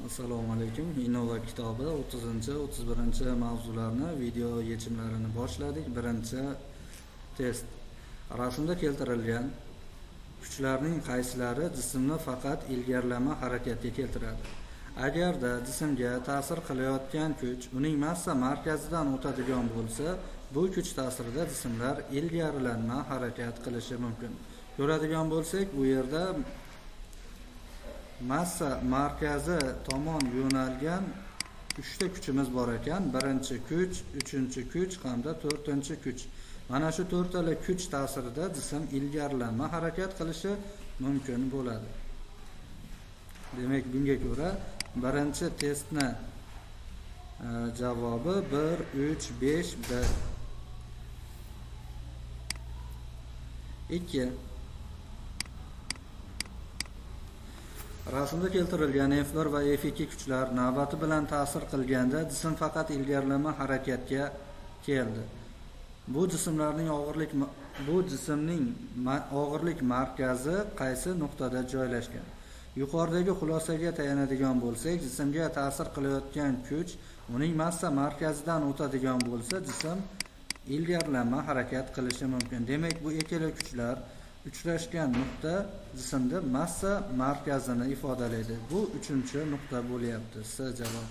Assalomu alaykum. Innova kitobi 30-31 mavzularni video yechimlarini boshladik. Birinchi test. Rasmda keltirilgan kuchlarning qaysilari jismni faqat ilgarilama harakatga keltiradi? Agarda jismga ta'sir qilayotgan kuch uning massa markazidan o'tadigan bo'lsa, bu kuch ta'sirida jismlar ilgarilanma harakat qilishi mumkin. Ko'radigan bo'lsak, bu yerda massa markazi tomon yo'nalgan 3 ta kuchimiz bor ekan. Birinchi kuch, uchinchi kuch hamda to'rtinchi kuch. Mana shu to'rtala kuch ta'sirida jism ilgarilanma harakat qilishi mumkin bo'ladi. Demak, bunga ko'ra birinchi testni javobi 1 3 5 1. 2. Rasmda keltirilgan F1 va F2 kuchlar navbati bilan ta'sir qilganda jism faqat ilgarilama harakatga keldi. Bu jismning og'irlik markazi qaysi nuqtada joylashgan? Yuqoridagi xulosaga tayanadigan bo'lsak, jismga ta'sir qilayotgan kuch uning massa markazidan o'tadigan bo'lsa, jism ilgarilama harakat qilishi mumkin. Demak, bu ikkala kuchlar uchrashgan nuqta jismda massa markazini ifodalaydi. Bu uchinchi nuqta bo'lyapti. S javob.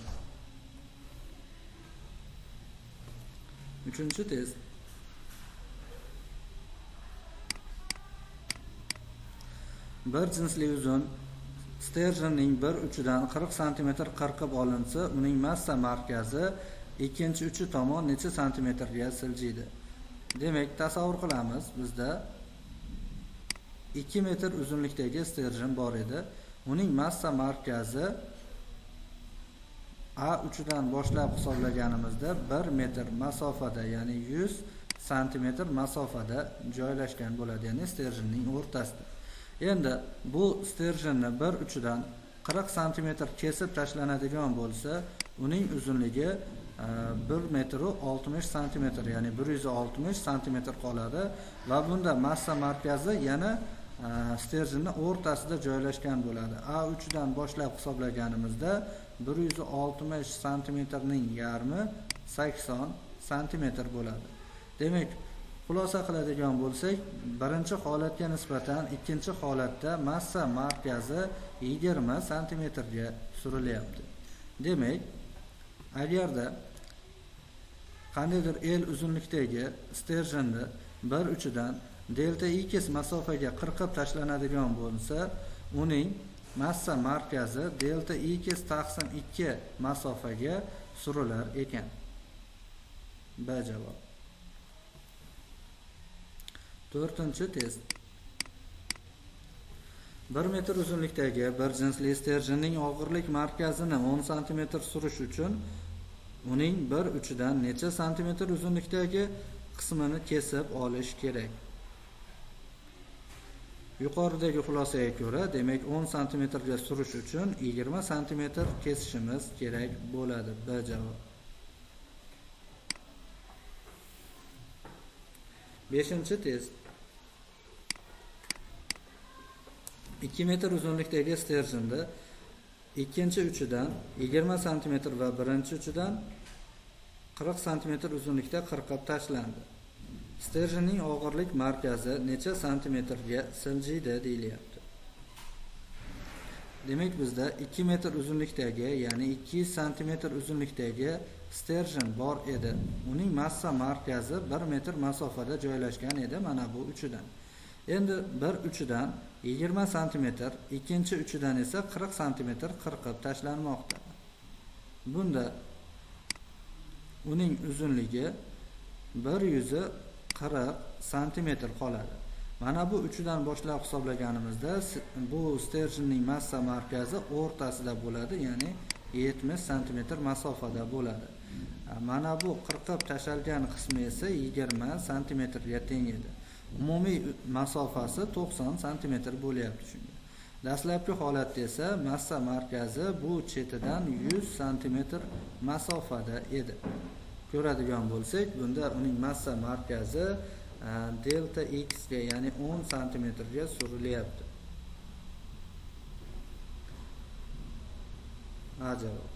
Uchinchi test. Bir jinsli uzun sterjenning bir uchidan 40 cm qirqib olinsa, uning massa markazi ikkinchi uchi tomon necha santimetrga siljiydi? Demak, tasavvur qilamiz, bizda 2 metr uzunlikdagi sterjen bor edi. Uning massa markazi A uchidan boshlab hisoblaganimizda 1 metr masofada, ya'ni 100 santimetr masofada joylashgan bo'ladi, ya'ni sterjenning o'rtasida. Endi bu sterjenni bir uchidan 40 santimetr kesib tashlanadigan bo'lsa, uning uzunligi 1 metr 60 santimetr, ya'ni 160 santimetr qoladi va bunda massa markazi yana sterjenni o'rtasida joylashgan bo'ladi. A uchidan boshlab hisoblaganimizda 160 santimetrning yarmi 80 santimetr bo'ladi. Demak, xulosa qiladigan bo'lsak, birinchi holatga nisbatan ikkinchi holatda massa markazi 20 santimetrga surilyapti. Demak, agarda qandaydir L uzunlikdagi sterjenni bir uchidan delta x masofaga qirqib tashlanadigan bo'lsa, uning massa markazi delta x taqsim 2 masofaga surilar ekan. B javob. To'rtinchi test. 1 metr uzunlikdagi bir jinsli sterjenning og'irlik markazini 10 cm surish uchun uning bir uchidan necha santimetr uzunlikdagi qismini kesib olish kerak? Yuqoridagi xulosaga ko'ra, demak 10 cm ga surish uchun 20 cm kesishimiz kerak bo'ladi. B javob. 5-test. 2 metr uzunlikdagi sterjenda ikkinchi uchidan 20 cm va birinchi uchidan 40 cm uzunlikda qirqib tashlandi. Sterjenning og'irlik markazi necha santimetrga siljiydi deyilyapti. Demak, bizda 2 metr uzunlikdagi, ya'ni 200 cm uzunlikdagi sterjen bor edi. Uning massa markazi 1 metr masofada joylashgan edi, mana bu uchidan. Endi bir uchidan 20 cm, ikkinchi uchidan esa 40 cm qirqib tashlanmoqda. Bunda uning uzunligi 140 cm qoladi. Mana bu uchidan boshlab hisoblaganimizda bu sterjenning massa markazi o'rtasida bo'ladi, ya'ni 70 cm masofada bo'ladi. Mana bu qirqib tashalgan qismi esa 20 cm ga teng edi. Umumiy masofasi 90 cm bo'lyapti shunga. Dastlabki holatda esa massa markazi bu chetidan 100 cm masofada edi. Ko'radigan bo'lsak, bunda uning massa markazi delta x ga, ya'ni 10 cm ga surilyapti. A javob.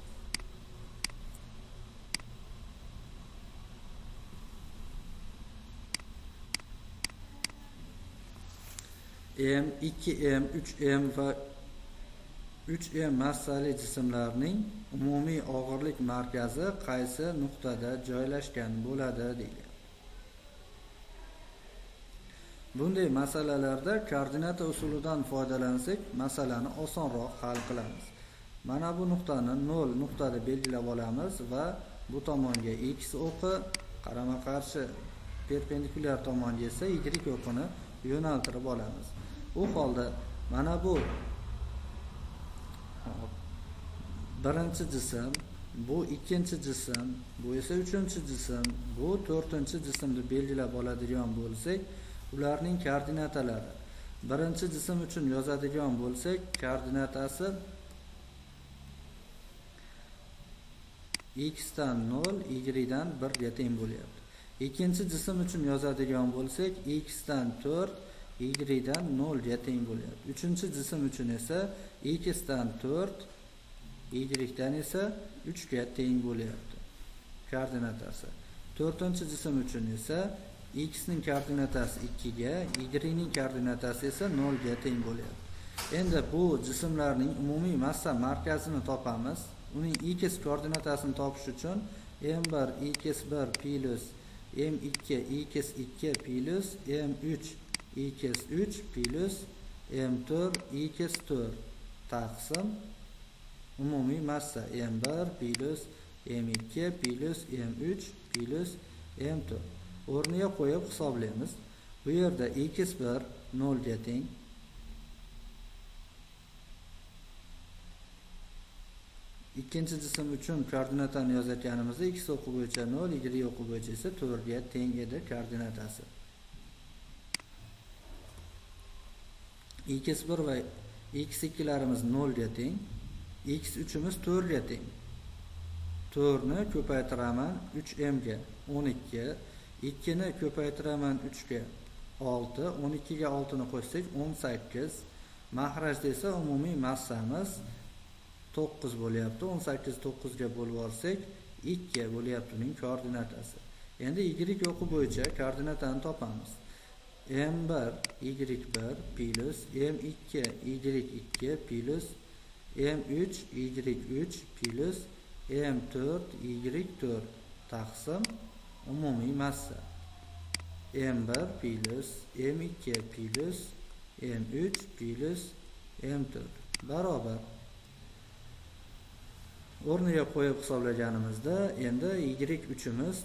M, 2M, 3M va 3M massali jismlarning umumiy og'irlik markazi qaysi nuqtada joylashgan bo'ladi deydi. Bunday masalalarda koordinata usulidan foydalansak, masalani osonroq hal qilamiz. Mana bu nuqtani 0 nuqtada belgilab olamiz va bu tomonga x o'qi, qarama-qarshi perpendikulyar tomonga esa y o'qini yo'naltirib olamiz. U holda mana bu birinchi jism, bu ikkinchi jism, bu esa uchinchi jism, bu to'rtinchi jismni belgilab oladigan bo'lsak, ularning koordinatalari. Birinchi jism uchun yozadigan bo'lsak, koordinatasi x dan 0, y dan 1 ga teng bo'lyapti. Ikkinchi jism uchun yozadigan bo'lsak, x dan 4, y dan 0 ga teng bo'lyapti. Uchinchi jism uchun esa x dan 4, y dan esa 3 ga teng bo'lyapti koordinatasi. To'rtinchi jism uchun esa x ning koordinatasi 2 ga, y ning koordinatasi esa 0 ga teng bo'lyapti. Endi bu jismlarning umumiy massa markazini topamiz. Uning x koordinatasini topish uchun m1 x1 plus m2 x2 plus m3 x3 plus m4 x4 taqsim umumiy massa m1 plus m2 plus m3 plus m4 o'rniga qo'yib hisoblaymiz. Bu yerda x1 0 ga teng, ikkinchi jism uchun koordinatani yozayotganimizda x o'qi bo'yicha 0, y o'qi bo'yicha esa 4 ga teng edi koordinatasi. x1 va x2 larimiz 0 ga teng, x3imiz 4 ga teng. 4 ni ko'paytiraman 3m ga 12, 2 ni ko'paytiraman 3 ga 6, 12 ga 6 ni qo'shsak 18. Mahrajda esa umumiy massamiz 9 bo'lyapti. 18 9 ga bo'lib olsak 2 bo'lyapti uning koordinatasi. Endi y o'qi bo'yicha koordinatani topamiz. m1 y1 plus m2 y2 plus m3 y3 plus m4 y4 taqsim umumiy massa m1 plus m2 plus m3 plus m4 barobar. O'rniga qo'yib hisoblaganimizda endi y3imiz,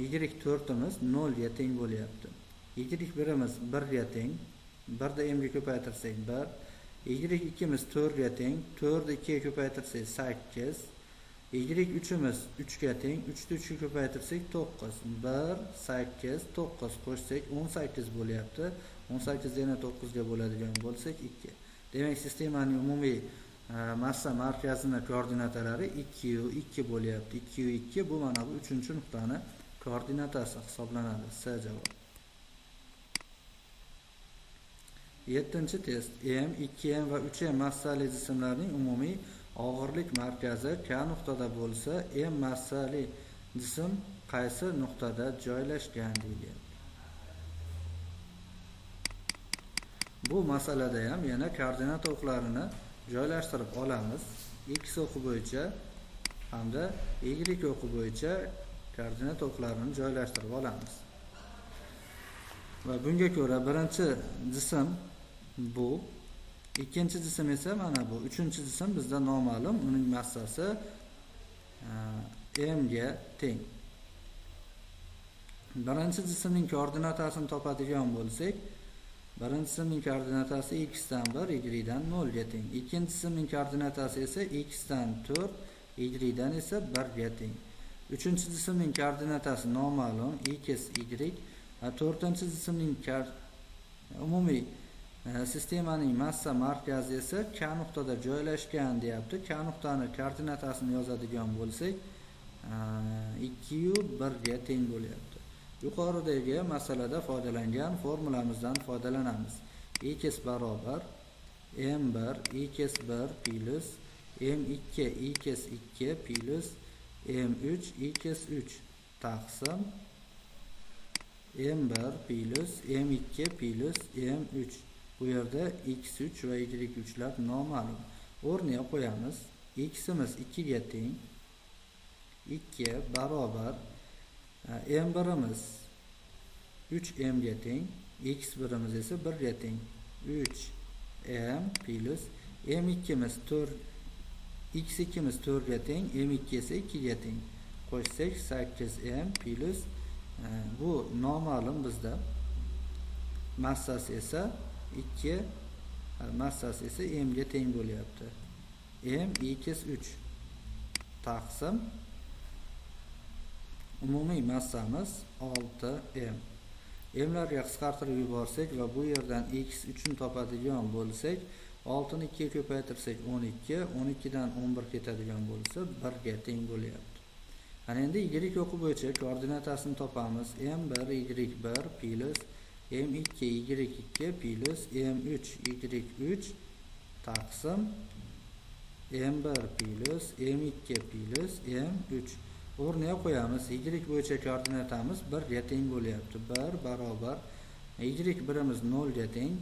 y4imiz 0 ga teng bo'lyapti. y1imiz 1 ga teng, 1 da m ga ko'paytirsak 1, y2imiz 4 ga teng, 4 da 2 ga ko'paytirsak 8, y3imiz 3 ga teng, 3 da 3 ga ko'paytirsak 9, 1, 8, 9 qo'shsak 18 bo'lyapti. 18 da yana 9 ga bo'ladigan bo'lsak 2. Demak, sistemaning umumiy massa markazini koordinatalari 2 bo'lyapti. 2 bu mana bu 3-nuqtani koordinatasi hisoblanadi. S javob. 7-test. M, 2M va 3M massali jismlarning umumiy og'irlik markazi K nuqtada bo'lsa, M massali jism qaysi nuqtada joylashgan deydi. Bu masalada ham yana koordinata o'qlarini joylashtirib olamiz. X o'qi bo'yicha hamda y o'qi bo'yicha koordinata o'qlarini joylashtirib olamiz. Va bunga ko'ra birinchi jism bu, ikkinchi jism esa mana bu, uchinchi jism bizda noma'lum, uning massasi m ga teng. Birinchi jismning koordinatasini topadigan bo'lsak, birinchi jismning koordinatasi x dan 1, y dan 0 ga teng. Ikkinchi jismning koordinatasi esa x dan 4, y dan esa 1 ga teng. Uchinchi jismning koordinatasi noma'lum x, y. To'rtinchi jismning umumiy sistemaning massa markazi esa K nuqtada joylashgan deyapti. K nuqtani koordinatasini yozadigan bo'lsak, 2 1 ga teng bo'lyapti. Yuqoridagi masalada foydalangan formulamizdan foydalanamiz. X barobar m1 x1 plus m2 i kes 2 plus m3 i kes 3 taqsim m1 plus m2 plus m3. Bu yerda x3 va y3lar noma'lum. O'rniga qo'yamiz. X'imiz 2 ga teng. 2 barobar m1imiz 3m ga teng, x1imiz esa 1 ga teng. 3m plus m2imiz 4, x2imiz 4 ga teng, m2 esa 2 ga teng. Qo'shsak 8m plus bu noma'lum bizda. Massasi esa 2, massasi esa m ga teng bo'lyapti. M i kes 3 taqsim umumiy massamiz 6m. M'larga qisqartirib yuborsak va bu yerdan x3 ni topadigan bo'lsak, 6 ni 2 ga ko'paytirsak 12, 12 dan 11 ketadigan bo'lsa 1 ga teng bo'lyapti. Ana endi y o'qi bo'yicha koordinatasini topamiz. m1 y1 plus m2 y2 plus m3 y3 taqsim m1 plus m2 plus m3. O'rniga qo'yamiz. Y bo'yicha koordinatamiz 1 ga teng bo'lyapti. 1 barobar y1imiz 0 ga teng.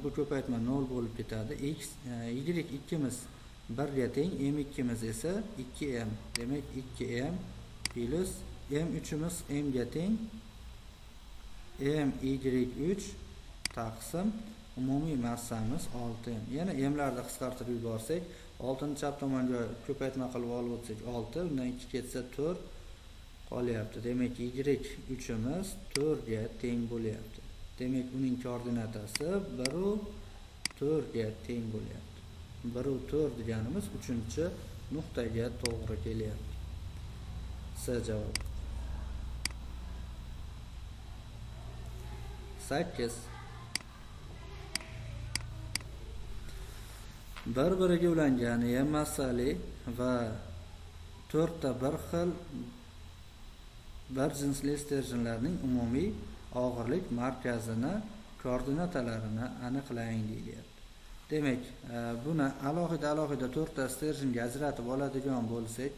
Bu ko'paytma 0 bo'lib ketadi. y2imiz 1 ga teng, m2imiz esa 2m. Demak 2m plus m3imiz m ga teng. m y3 taqsim umumiy massamiz 6m. Yana m'larni qisqartirib yuborsak, 6 ni chap tomonga ko'paytma qilib olib o'tsak 6, undan 2 ketsa 4 qolyapti. Demak y3imiz 4 ga teng bo'lyapti. Demak uning koordinatasi 1 u 4 ga teng bo'lyapti. 1 u 4 deganimiz 3-nuqtaga to'g'ri kelyapti. S javob. 8. Bir-biriga ulangan m massali va 4 ta bir xil bir jinsli sterjinlarning umumiy og'irlik markazini koordinatalarini aniqlang deyilyapti. Demak, buni alohida 4 ta sterjinga ajratib oladigan bo'lsak,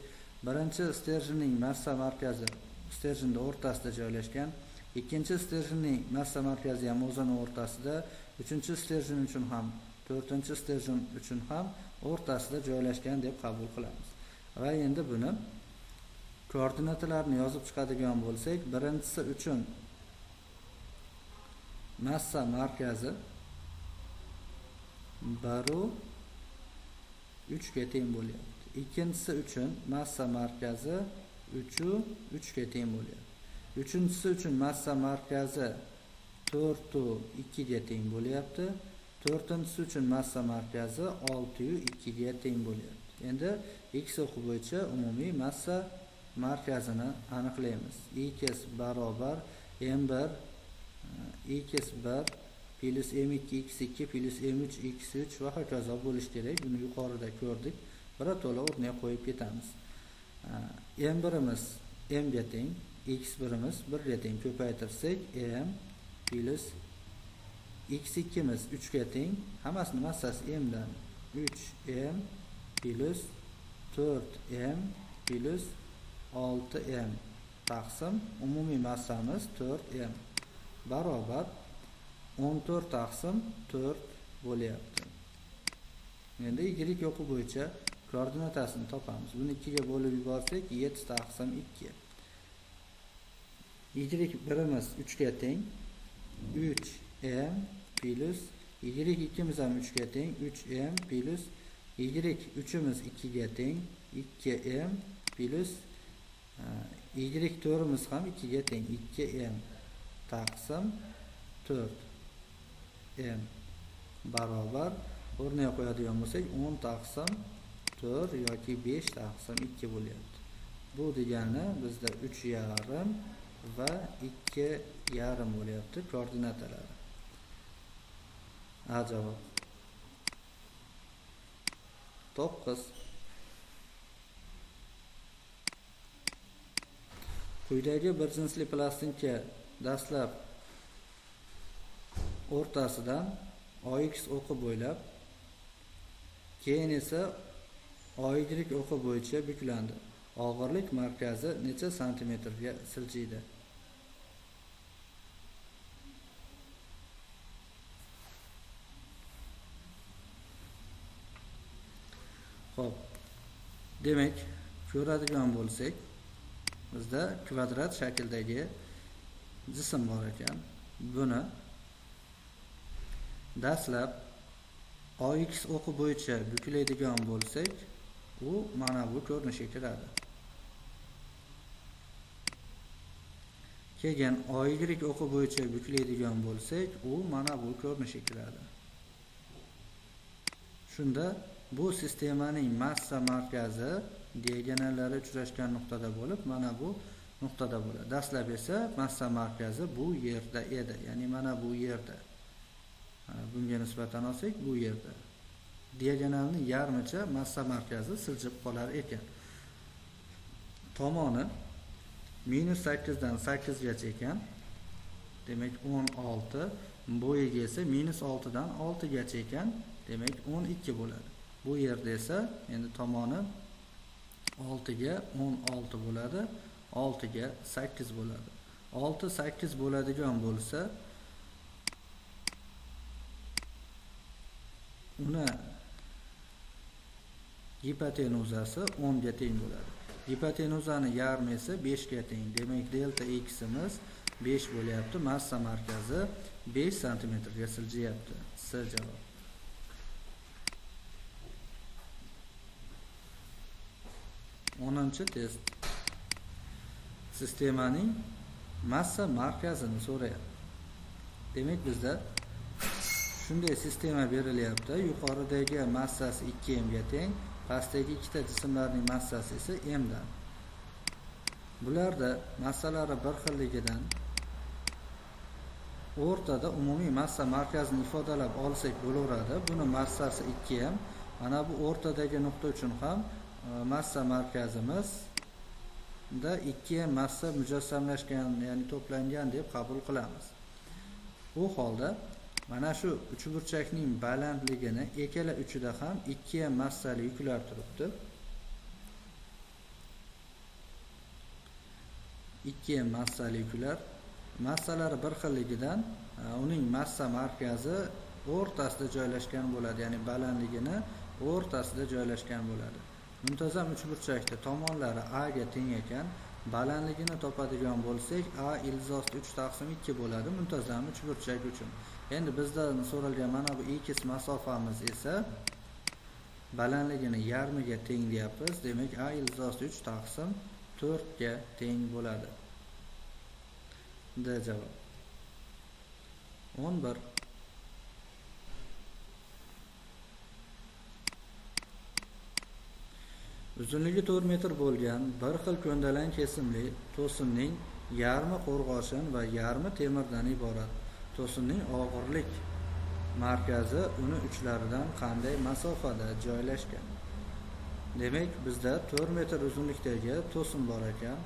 birinchi sterjinning massa markazi sterjinning o'rtasida joylashgan, ikkinchi sterjinning massa markazi ham o'zining o'rtasida, uchinchi sterjin uchun ham, to'rtinchi sterjin uchun ham o'rtasida joylashgan deb qabul qilamiz. Va endi buni koordinatalarini yozib chiqadigan bo'lsak, birinchisi uchun massa markazi 1/3 ga teng bo'lyapti. Ikkinchisi uchun massa markazi 3/3 ga teng bo'lyapti. Uchinchisi uchun massa markazi 4/2 ga teng bo'lyapti. To'rtinchisi uchun massa markazi 6/2 ga teng bo'lyapti. Endi x o'qi bo'yicha umumiy massa markazini aniqlaymiz. x barobar m1 x1 plus m2 x2 plus m3 x3 va hokazo bo'lish kerak. Buni yuqorida ko'rdik. Birato'la o'rniga qo'yib ketamiz. m1imiz m ga teng, x1imiz 1 ga teng. Ko'paytirsak m plus x2imiz 3 ga teng. Hammasini massasi m dan 3m plus 4m plus 6m taqsim umumiy massamiz 4m barobar 14 taqsim 4 bo'lyapti. Endi y o'qi bo'yicha koordinatasini topamiz. Buni 2 ga bo'lib yuborsak 7 taqsim 2. y1imiz 3 ga teng, 3m plus y2imiz ham 3 ga teng, 3m plus y3imiz 2 ga teng, 2m plus y4imiz ham 2 ga teng, 2m taqsim 4m barobar o'rniga qo'yadigan bo'lsak 10 taqsim 4 yoki 5 taqsim 2 bo'lyapti. Bu degani bizda 3,5 va 2,5 bo'lyapti koordinatalari. A javob. 9. Quyidagi bir jinsli plastinka dastlab o'rtasidan OX o'qi bo'ylab, keyin esa OY o'qi bo'yicha buklandi. Og'irlik markazi necha santimetrga siljiydi? Xo'p. Demak, ko'radigan bo'lsak, bizda kvadrat shakldagi jism bor ekan. Buni dastlab OX o'qi bo'yicha buklaydigan bo'lsak, u mana bu ko'rinishga kiradi. Keyin OY o'qi bo'yicha buklaydigan bo'lsak, u mana bu ko'rinishga kiradi. Shunda bu sistemaning massa markazi diagonallari uchrashgan nuqtada bo'lib, mana bu nuqtada bo'ladi. Dastlab esa massa markazi bu yerda edi, ya'ni mana bu yerda. Bunga nisbatan olsak, bu yerda. Diagonalni yarmicha massa markazi siljib qolar ekan. Tomoni -8 dan 8 gacha ekan. Demak 16, bo'yiga esa -6 dan 6 gacha ekan. Demak 12 bo'ladi. Bu yerda esa endi tomoni 6 ga 16 bo'ladi, 6 ga 8 bo'ladi. 6 8 bo'ladigan bo'lsa, uni gipotenuzasi 10 ga teng bo'ladi. Gipotenuzani yarmi esa 5 ga teng. Demak delta x'imiz 5 bo'lyapti. Massa markazi 5 cm ga siljiyapti. C javob. O'ninchi test. Sistemaning massa markazini so'rayapti. Demak bizda shunday sistema berilyapti. Yuqoridagi massasi 2m ga teng, pastdagi ikkita jismlarning massasi esa m dan. Bularda massalari bir xilligidan o'rtada umumiy massa markazini ifodalab olsak bo'laveradi. Buni massasi 2m. Mana bu o'rtadagi nuqta uchun ham massa markazimiz da 2m massa mujassamlashgan, ya'ni to'plangan deb qabul qilamiz. Bu holda mana shu uchburchakning balandligini ikkala uchida ham 2m massali yuklar turibdi. 2m massali yuklar massalari bir xilligidan uning massa markazi o'rtasida joylashgan bo'ladi, ya'ni balandligini o'rtasida joylashgan bo'ladi. Muntazam uchburchakda tomonlari a ga teng ekan, balandligini topadigan bo'lsak, a ildiz 3 taqsim 2 bo'ladi muntazam uchburchak uchun. Endi bizdan so'ralgan mana bu x masofamiz esa balandligini yarmiga teng deyapmiz. Demak a ildiz 3 taqsim 4 ga teng bo'ladi. D javob. 11. Uzunligi 4 metr bo'lgan bir xil ko'ndalang kesimli to'sinning yarmi qo'rg'oshin va yarmi temirdan iborat. To'sinning og'irlik markazi uni uchlaridan qanday masofada joylashgan? Demak, bizda 4 metr uzunlikdagi to'sin bor ekan.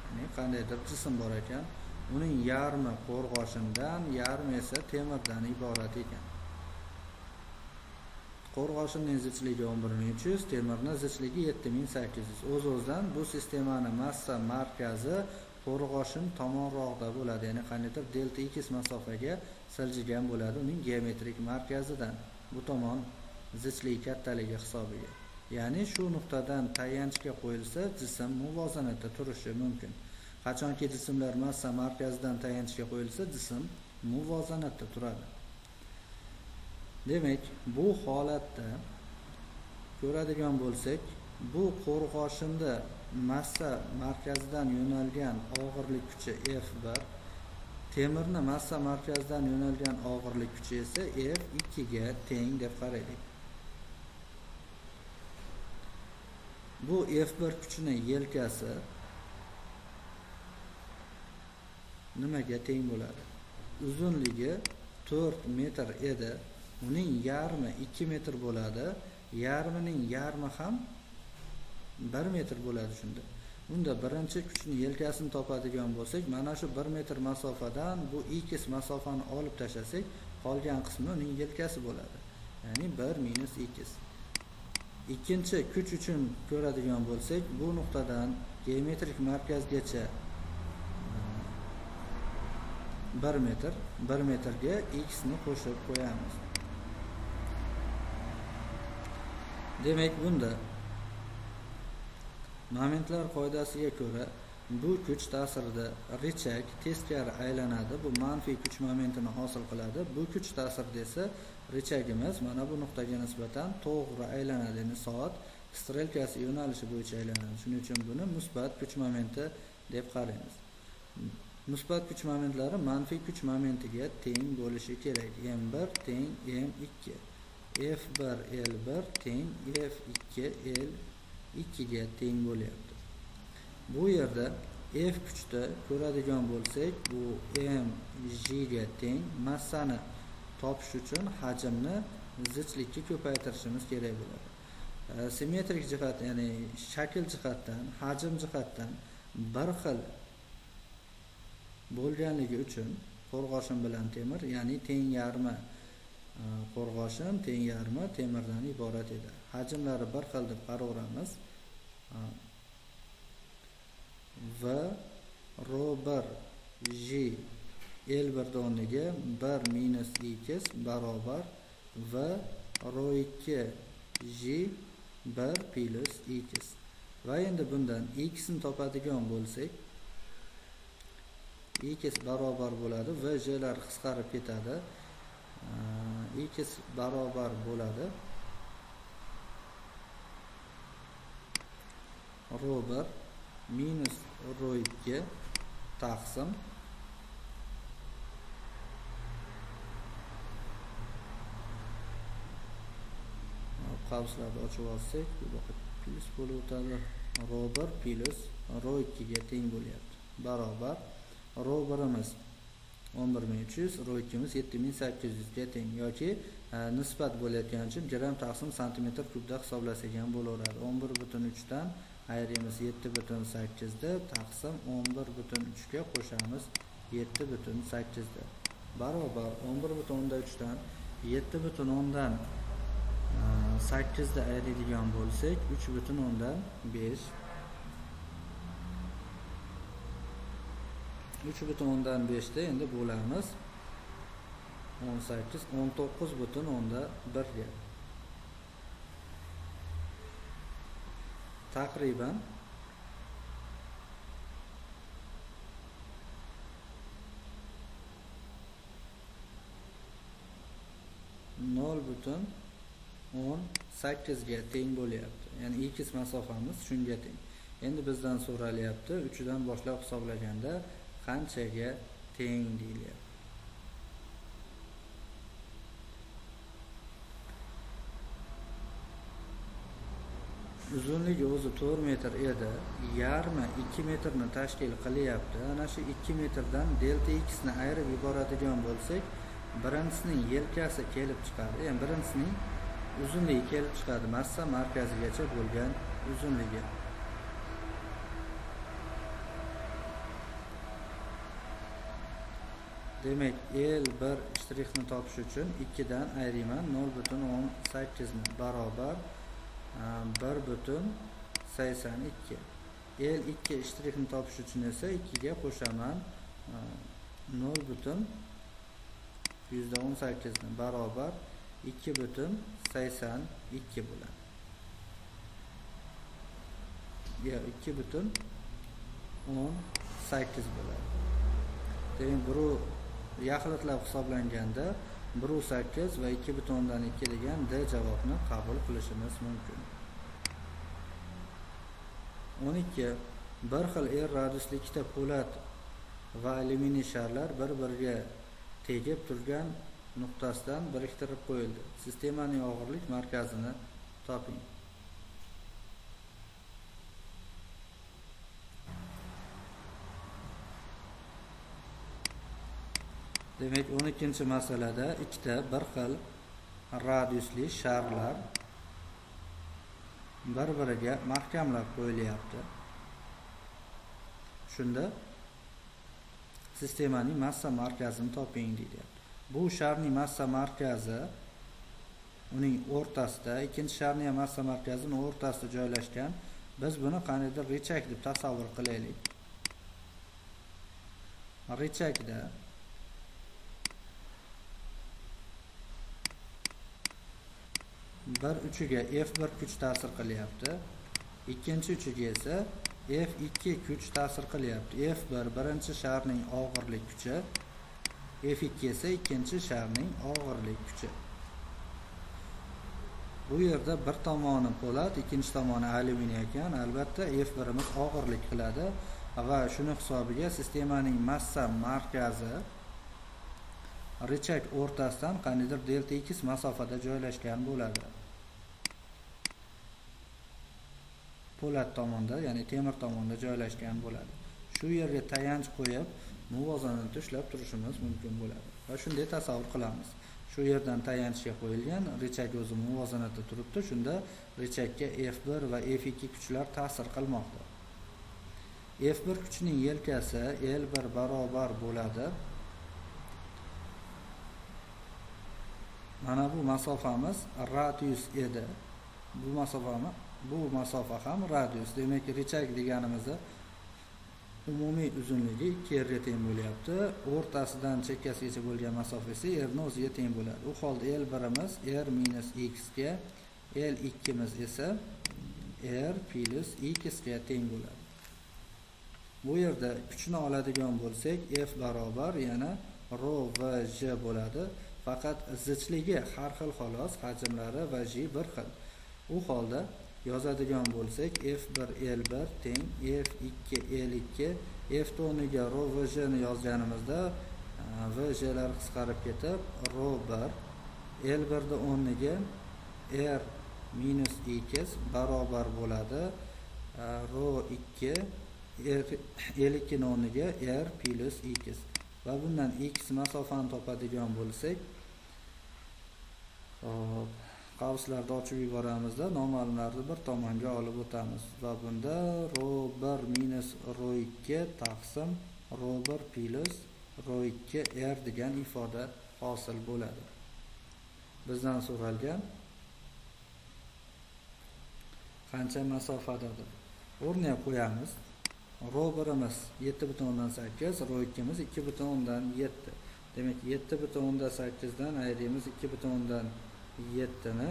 Ya'ni qandaydir jism bor ekan. Uning yarmi qo'rg'oshindan, yarmi esa temirdan iborat ekan. Qo'rg'oshinning zichligi 11300, temirning zichligi 7800. O'z-o'zidan bu sistemaning massa markazi qo'rg'oshin tomonroqda bo'ladi, ya'ni qandaydir delta x masofaga siljigan bo'ladi uning geometrik markazidan. Bu tomon zichligi kattaligi hisobiga. Ya'ni shu nuqtadan tayanchga qo'yilsa, jism muvozanatda turishi mumkin. Qachonki jismlar massa markazidan tayanchga qo'yilsa, jism muvozanatda turadi. Demak, bu holatda ko'radigan bo'lsak, bu qo'rg'oshinda massa markazidan yo'nalgan og'irlik kuchi F1, temirni massa markazidan yo'nalgan og'irlik kuchi esa F2 ga teng deb qaraylik. Bu F1 kuchining yelkasi nimaga teng bo'ladi? Uzunligi 4 metr edi. Uning yarmi 2 metr bo'ladi. Yarmining yarmi ham 1 metr bo'ladi shunda. Unda birinchi kuchning yelkasini topadigan bo'lsak, mana shu 1 metr masofadan bu x masofani olib tashlasak, qolgan qismi uning yelkasi bo'ladi. Ya'ni 1 minus x. Ikkinchi kuch uchun ko'radigan bo'lsak, bu nuqtadan geometrik markazgacha 1 metr, 1 metrga x ni qo'shib qo'yamiz. Demak, bunda momentlar qoidasiga ko'ra bu kuch ta'sirida richak teskari aylanadi, bu manfiy kuch momentini hosil qiladi. Bu kuch ta'sirida esa richagimiz mana bu nuqtaga nisbatan to'g'ri aylanadi, ya'ni soat strelkasi yo'nalishi bo'yicha aylanadi. Shuning uchun buni musbat kuch momenti deb qaraymiz. Musbat kuch momentlari manfiy kuch momentiga teng bo'lishi kerak. M1 teng M2, F1 L1 teng F2 L2 ga teng bo'lyapti. Bu yerda F kuchda ko'radigan bo'lsak, bu mg ga teng. Massani topish uchun hajmni zichlikka ko'paytirishimiz kerak bo'ladi. Simmetrik jihat, ya'ni shakl jihatdan, hajm jihatdan bir xil bo'lganligi uchun qo'rg'oshin bilan temir, ya'ni teng yarmi qo'rg'oshin, teng yarmi temirdan iborat edi. Hajmlari bir xil deb qaraveramiz. V ρ1 J L1 o'rniga 1 minus x barobar V ρ2 J 1 plus x. Va endi bundan x ni topadigan bo'lsak, x barobar bo'ladi, v j lar qisqarib ketadi. X barobar bo'ladi ρ1 minus ρ2 taqsim qavslarni ochib olsak, bu yoqda plus bo'lib o'tadi. ρ1 plus ρ2 ga teng bo'lyapti. Barobar ρ1imiz 11300, ρ2imiz 7800 ga teng, yoki nisbat bo'layotgani uchun gram taqsim santimetr kubda hisoblasak ham bo'laveradi. 11.3 dan ayrimiz 7.8 da, taqsim 11.3 ga qo'shamiz 7.8 da. Barobar 11.3 dan 7.10 8 da ayiradigan bo'lsak, 3.5 3.5 da endi bo'lamiz 18 19.1 ga. Taqriban 0.18 ga teng bo'lyapti. Ya'ni x masofamiz shunga teng. Endi bizdan so'ralyapti 3 dan boshlab hisoblaganda qanchaga teng deyilyapti. Uzunligi o'zi 4 metr edi, yarmi 2 metrni tashkil qilyapti. Ana shu 2 metrdan delta x ni ayirib yuboradigan bo'lsak, birinchisining yelkasi kelib chiqadi. Ya'ni birinchisining uzunligi kelib chiqadi, massa markazigacha bo'lgan uzunligi. Demak, L1 shtrixni topish uchun 2 dan ayiraman 0.18 ni barobar 1.82. L2 shtrixni topish uchun esa 2 ga qo'shaman 0.18 ni barobar 2.82 bo'ladi. Ya 2.18 bo'ladi. Demak, bu yaxlitlab hisoblanganda 1.8 va 2.2 degan D javobni qabul qilishimiz mumkin. 12. Bir xil R radiusli ikkita po'lat va alyuminiy sharlar bir-biriga tegib turgan nuqtasidan biriktirib qo'yildi. Sistemaning og'irlik markazini toping. Demak, 12-masalada ikkita bir xil radiusli sharlar bir-biriga mahkamlab qo'yilyapti. Shunda sistemaning massa markazini toping deyapti. Bu sharning massa markazi uning o'rtasida, ikkinchi sharning ham massa markazining o'rtasida joylashgan. Biz buni qaniydir richak deb tasavvur qilaylik. Richakda bir uchiga F1 kuch ta'sir qilyapti. Ikkinchi uchiga esa F2 kuch ta'sir qilyapti. F1 birinchi sharning og'irlik kuchi, F2 esa ikkinchi sharning og'irlik kuchi. Bu yerda bir tomoni po'lat, ikkinchi tomoni alyuminiy ekan. Albatta F1imiz og'irlik qiladi va shuni hisobiga sistemaning massa markazi richak o'rtasidan qaniydir delta x masofada joylashgan bo'ladi. Po'lat tomonda, ya'ni temir tomonda joylashgan bo'ladi. Shu yerga tayanch qo'yib, muvozanatni ushlab turishimiz mumkin bo'ladi. Va shunday tasavvur qilamiz. Shu yerdan tayanchga qo'yilgan, richak o'zi muvozanatda turibdi. Shunda richakka F1 va F2 kuchlar ta'sir qilmoqda. F1 kuchining yelkasi L1 barobar bo'ladi. Mana bu masofamiz radius edi. Bu masofa ham radius. Demak, richak deganimizda umumiy uzunligi 2 ga teng bo'lyapti. O'rtasidan chekkasigacha bo'lgan masofa esa r ning o'ziga teng bo'ladi. U holda L1imiz r minus x ga, L2imiz esa r plus x ga teng bo'ladi. Bu yerda kuchni oladigan bo'lsak, F barobar yana rho va j bo'ladi. Faqat zichligi har xil xolos, hajmlari va j bir xil. U holda yozadigan bo'lsak, F1 L1 teng F2 L2, F o'rniga rho va j ni yozganimizda v j lar qisqarib ketib rho 1, L1 da o'rniga r minus x barobar bo'ladi rho 2, L2 ni o'rniga r plus x. Va bundan x masofani topadigan bo'lsak, qavslarni ochib yuboramizda, noma'lumlarni bir tomonga olib o'tamiz va bunda rho 1 minus rho 2 taqsim rho 1 plus rho 2 r degan ifoda hosil bo'ladi. Bizdan so'ralgan qancha masofadadir? O'rniga qo'yamiz. Rho 1imiz 7,8, rho 2imiz 2,7. Demak, 7,8 dan ayiramiz 2,7 ni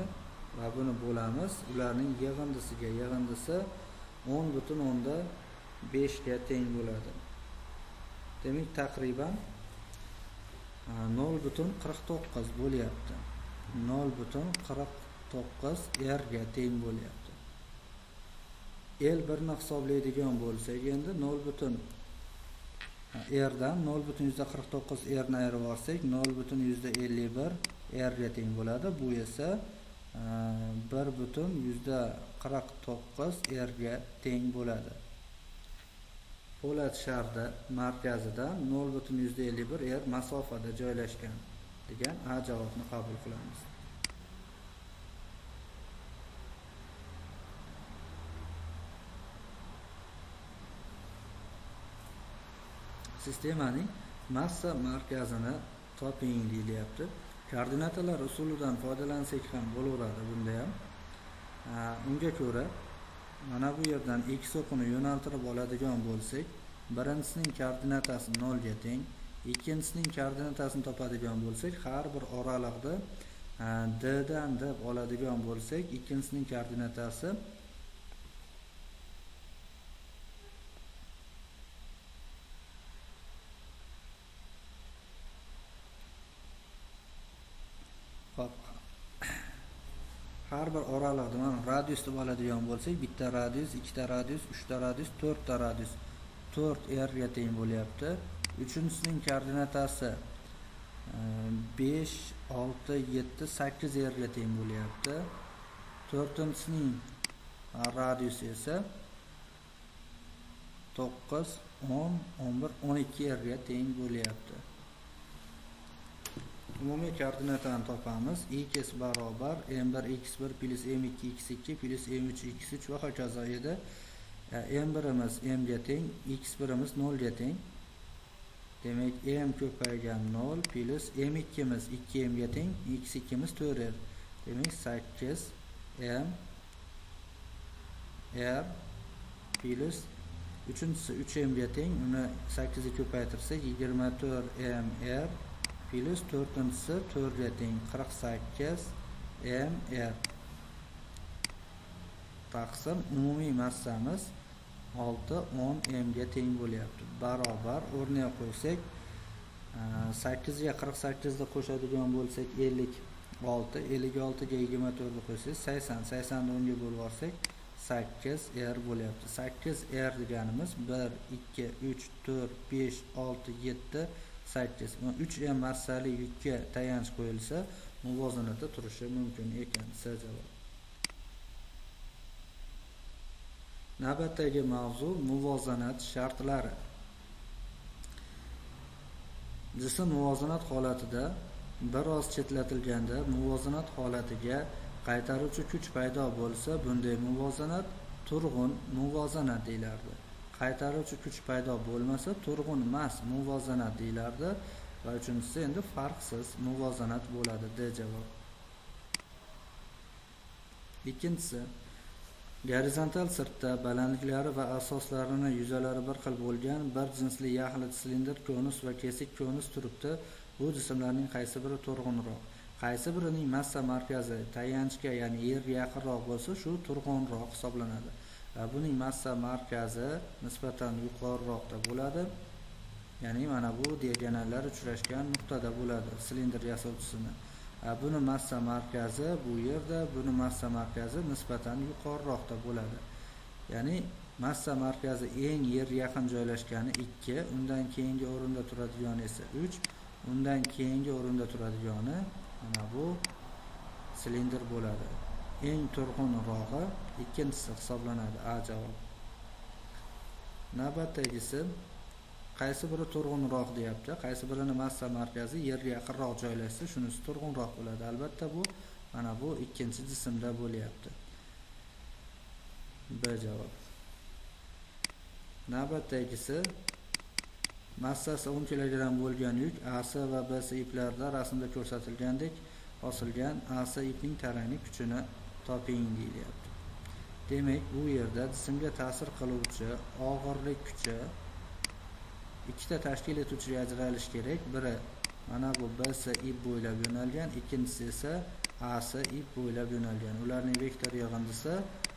va buni bo'lamiz. Ularning yig'indisiga, yig'indisi 10,5 ga teng bo'ladi. Demak, taqriban 0,49 bo'lyapti. 0,49 r ga teng bo'lyapti. L1 ni hisoblaydigan bo'lsak, endi 0,r dan 0,49 r ni ayirib olsak, 0,51 r ga teng bo'ladi. Bu esa 1,49 r ga teng bo'ladi. Po'lat sharda markazidan 0,51 r masofada joylashgan degan A javobni qabul qilamiz. Sistemaning massa markazini toping deyilyapti. Koordinatalar usulidan foydalansak ham bo'laveradi bunda ham. Unga ko'ra mana bu yerdan x o'qini yo'naltirib oladigan bo'lsak, birinchisining koordinatasi 0 ga teng, ikkinchisining koordinatasini topadigan bo'lsak, har bir oraliqda d dan deb oladigan bo'lsak, ikkinchisining koordinatasi har bir oraliqda mana radius deb oladigan bo'lsak, bitta radius, ikkita radius, uchta radius, to'rtta radius 4r ga teng bo'lyapti. Uchinchisining koordinatasi 5, 6, 7, 8r ga teng bo'lyapti. To'rtinchisining radiusi esa 9, 10, 11, 12r ga teng bo'lyapti. Umumiy koordinatani topamiz. X barobar m1 x1 plus m2 x2 plus m3 x3 va hokazo edi. M1imiz m ga teng, x1imiz 0 ga teng. Demak, m ko'paygan 0 plus m2imiz 2m ga teng, x2imiz 4r. Demak 8 m r plus uchinchisi 3m ga teng, uni 8 ga ko'paytirsak 24 m r plus to'rtinchisi 4 ga teng, 48 m r taqsim umumiy massamiz 6-10 m ga teng bo'lyapti. Barobar o'rniga qo'ysak 8 ga 48 ni qo'shadigan bo'lsak 56, 56 ga 24 ni qo'ysak 80, 80 ni 10 ga bo'lib olsak 8 r bo'lyapti. 8 r deganimiz 1 2 3 4 5 6 7 8. 3 m massali yukka tayanch qo'yilsa muvozanatda turishi mumkin ekan. C javob. Navbatdagi mavzu muvozanat shartlari. Jism muvozanat holatida biroz chetlatilganda muvozanat holatiga qaytaruvchi kuch paydo bo'lsa, bunday muvozanat turg'un muvozanat deyilardi. Qaytaruvchi kuch paydo bo'lmasa, turg'un emas muvozanat deyilardi va uchinchisi endi farqsiz muvozanat bo'ladi. D javob. Ikkinchisi, gorizontal sirtda balandliklari va asoslarini yuzalari bir xil bo'lgan bir jinsli yaxlit silindr, konus va kesik konus turibdi. Bu jismlarning qaysi biri turg'unroq? Qaysi birining massa markazi tayanchga, ya'ni yerga yaqinroq bo'lsa, shu turg'unroq hisoblanadi. Va buning massa markazi nisbatan yuqoriroqda bo'ladi. Ya'ni mana bu diagonallar uchrashgan nuqtada bo'ladi silindr yasovchisini. Buni massa markazi bu yerda, buni massa markazi nisbatan yuqoriroqda bo'ladi. Ya'ni massa markazi eng yer yaqin joylashgani 2, undan keyingi o'rinda turadigani esa 3, undan keyingi o'rinda turadigani mana bu silindr bo'ladi. Eng turg'unrog'i ikkinchisi hisoblanadi. A javob. Navbatdagisi qaysi biri turg'unroq deyapti. Qaysi birini massa markazi yerga yaqinroq joylashsa, shunisi turg'unroq bo'ladi. Albatta bu mana bu ikkinchi jismda bo'lyapti. B javob. Navbatdagisi massasi 10 kg bo'lgan yuk AC va BC iplarida rasmda ko'rsatilgandek osilgan. AC ipning taranglik kuchini toping deyilyapti. Demak, bu yerda jismga ta'sir qiluvchi og'irlik kuchi ikkita tashkil etuvchiga ajralishi kerak. Biri mana bu BC ip bo'ylab yo'nalgan, ikkinchisi esa AC ip bo'ylab yo'nalgan. Ularning vektor yig'indisi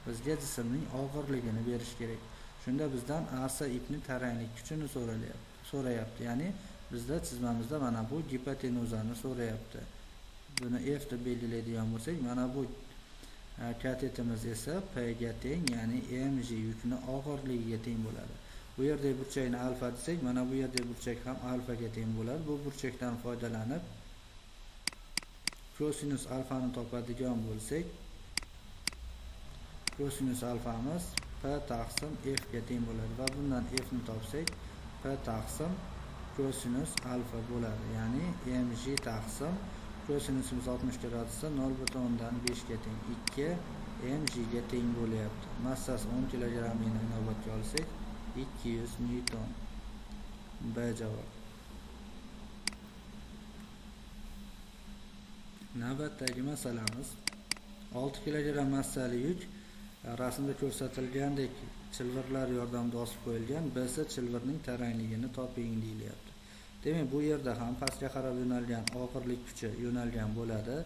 bizga jismning og'irligini berish kerak. Shunda bizdan AC ipning taranglik kuchini so'rayapti. Ya'ni bizda chizmamizda mana bu gipotenuzani so'rayapti. Buni F deb belgilaydigan bo'lsak, mana bu katetimiz esa P ga teng, ya'ni mg yukni og'irligiga teng bo'ladi. Bu yerdagi burchakni alfa desak, mana bu yerdagi burchak ham alfaga teng bo'ladi. Bu burchakdan foydalanib kosinus alfani topadigan bo'lsak, kosinus alfamiz P taqsim F ga teng bo'ladi va bundan F ni topsak P taqsim kosinus alfa bo'ladi. Ya'ni mg taqsim kosinusimiz 60 gradusda 0,5 ga teng, 2 mg ga teng bo'lyapti. Massasi 10 kg ni inobatga olsak 200 newton. B javob. Navbatdagi masalamiz 6 kg massali yuk rasmda ko'rsatilgandek chilvirlar yordamida osib qo'yilgan. BC chilvirning tarangligini toping deyilyapti. Demak, bu yerda ham pastga qarab yo'nalgan og'irlik kuchi yo'nalgan bo'ladi.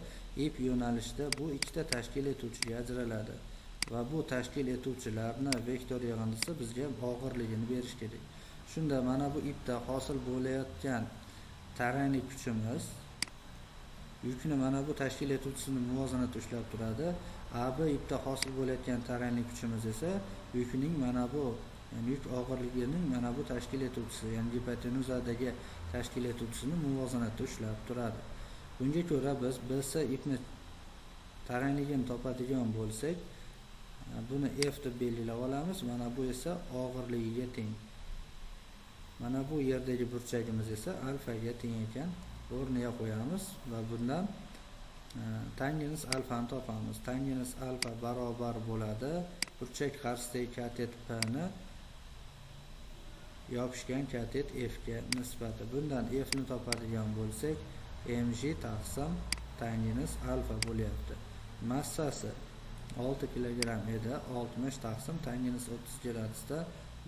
Ip yo'nalishda bu ikkita tashkil etuvchiga ajraladi va bu tashkil etuvchilarni vektor yig'indisi bizga og'irligini berish kerak. Shunda mana bu ipda hosil bo'layotgan taranglik kuchimiz yukni mana bu tashkil etuvchisini muvozanatda ushlab turadi. AB ipda hosil bo'layotgan taranglik kuchimiz esa yukning mana bu, ya'ni yuk og'irligining mana bu tashkil etuvchisi, ya'ni gipotenuzadagi tashkil etuvchisini muvozanatda ushlab turadi. Bunga ko'ra biz BC ipni tarangligini topadigan bo'lsak, buni F deb belgilab olamiz. Mana bu esa og'irligiga teng. Mana bu yerdagi burchagimiz esa alfaga teng ekan. O'rniga qo'yamiz va bundan tangens alfani topamiz. Tangens alfa barobar bo'ladi burchak qarshidagi katet P ni yopishgan katet F ga nisbati. Bundan F ni topadigan bo'lsak, mg taqsim tangens alfa bo'lyapti. massasi 6 kilogramm edi. 60 taqsim tanginus 30 gradusda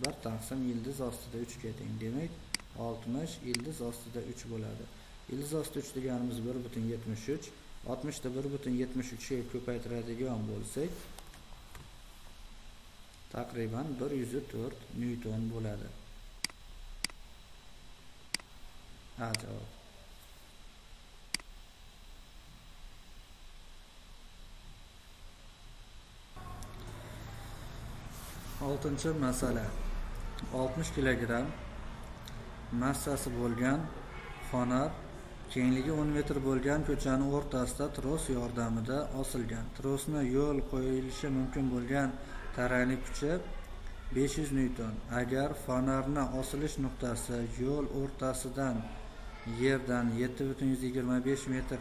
1 taqsim ildiz ostida 3 ga teng. Demak 60 ildiz ostida 3 bo'ladi. Ildiz ostida 3 deganimiz 1,73. 60 ni 1,73 ga ko'paytiradigan bo'lsak, taqriban 104 newton bo'ladi. A javob. Oltinchi masala. 60 kilogramm massasi bo'lgan fonar kengligi 10 metr bo'lgan ko'chani o'rtasida tros yordamida osilgan. Trosni yo'l qo'yilishi mumkin bo'lgan taranglik kuchi 500 newton. Agar fonarni osilish nuqtasi yo'l o'rtasidan yerdan 7,125 metr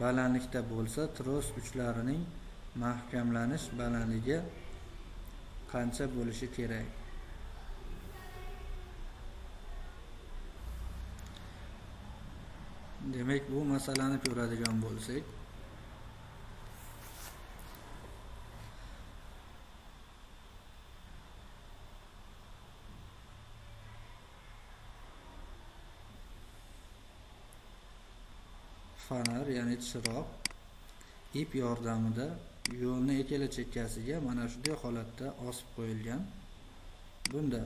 balandlikda bo'lsa, tros uchlarining mahkamlanish balandligi qancha bo'lishi kerak? Demak, bu masalani ko'radigan bo'lsak, fonar, ya'ni chiroq ip yordamida yo'lni ikkala chekkasiga mana shunday holatda osib qo'yilgan. Bunda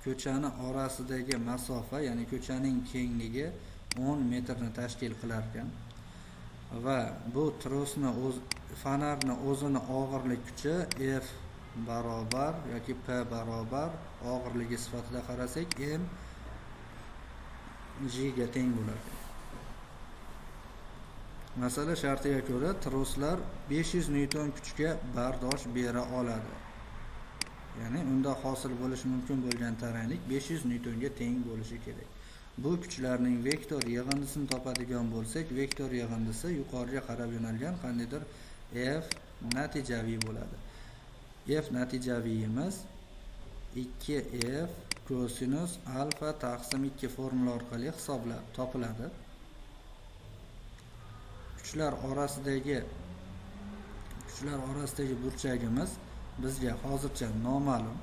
ko'chani orasidagi masofa, ya'ni ko'chaning kengligi 10 metrni tashkil qilar ekan va bu trosni fonarni o'zini og'irlik kuchi F barobar yoki P barobar og'irligi sifatida qarasak m g ga teng bo'ladi. Masala shartiga ko'ra troslar 500 newton kuchga bardosh bera oladi. Ya'ni unda hosil bo'lishi mumkin bo'lgan taranglik 500 newtonga teng bo'lishi kerak. Bu kuchlarning vektor yig'indisini topadigan bo'lsak, vektor yig'indisi yuqoriga qarab yo'nalgan qandaydir F natijaviy bo'ladi. F natijaviyimiz 2F kosinus alfa taqsim 2 formula orqali hisoblab topiladi. Kuchlar orasidagi burchagimiz bizga hozircha noma'lum.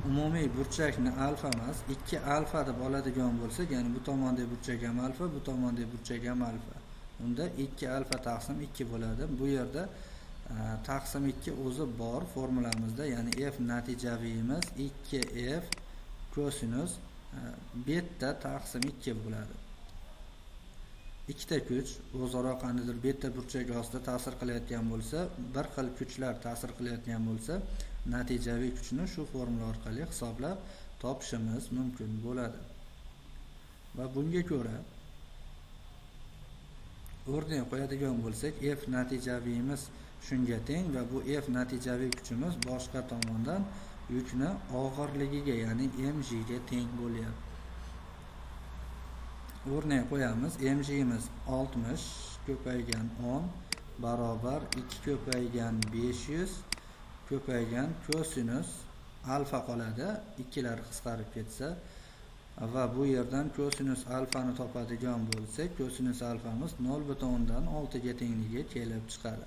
Umumiy burchakni alfa emas, 2 alfa deb oladigan bo'lsak, ya'ni bu tomondagi burchak ham alfa, bu tomondagi burchak ham alfa. Unda 2 alfa taqsim 2 bo'ladi. Bu yerda taqsim 2 o'zi bor formulamizda, ya'ni F natijaviyimiz 2F kosinus beta taqsim 2 bo'ladi. Ikkita kuch o'zaro qandaydir beta burchak ostida ta'sir qilayotgan bo'lsa, bir xil kuchlar ta'sir qilayotgan bo'lsa, natijaviy kuchni shu formula orqali hisoblab topishimiz mumkin bo'ladi. Va bunga ko'ra o'rnak qo'yadigan bo'lsak, F natijaviyimiz shunga teng va bu F natijaviy kuchimiz boshqa tomondan yukni og'irligiga, ya'ni mg ga teng bo'lyapti. O'rnak qo'yamiz. Mg'imiz 60 ko'paygan 10 barobar 2 ko'paygan 500 ko'paygan kosinus alfa qoladi. Ikkilar qisqarib ketsa va bu yerdan kosinus alfani topadigan bo'lsak, kosinus alfamiz 0,6 ga tengligi kelib chiqadi.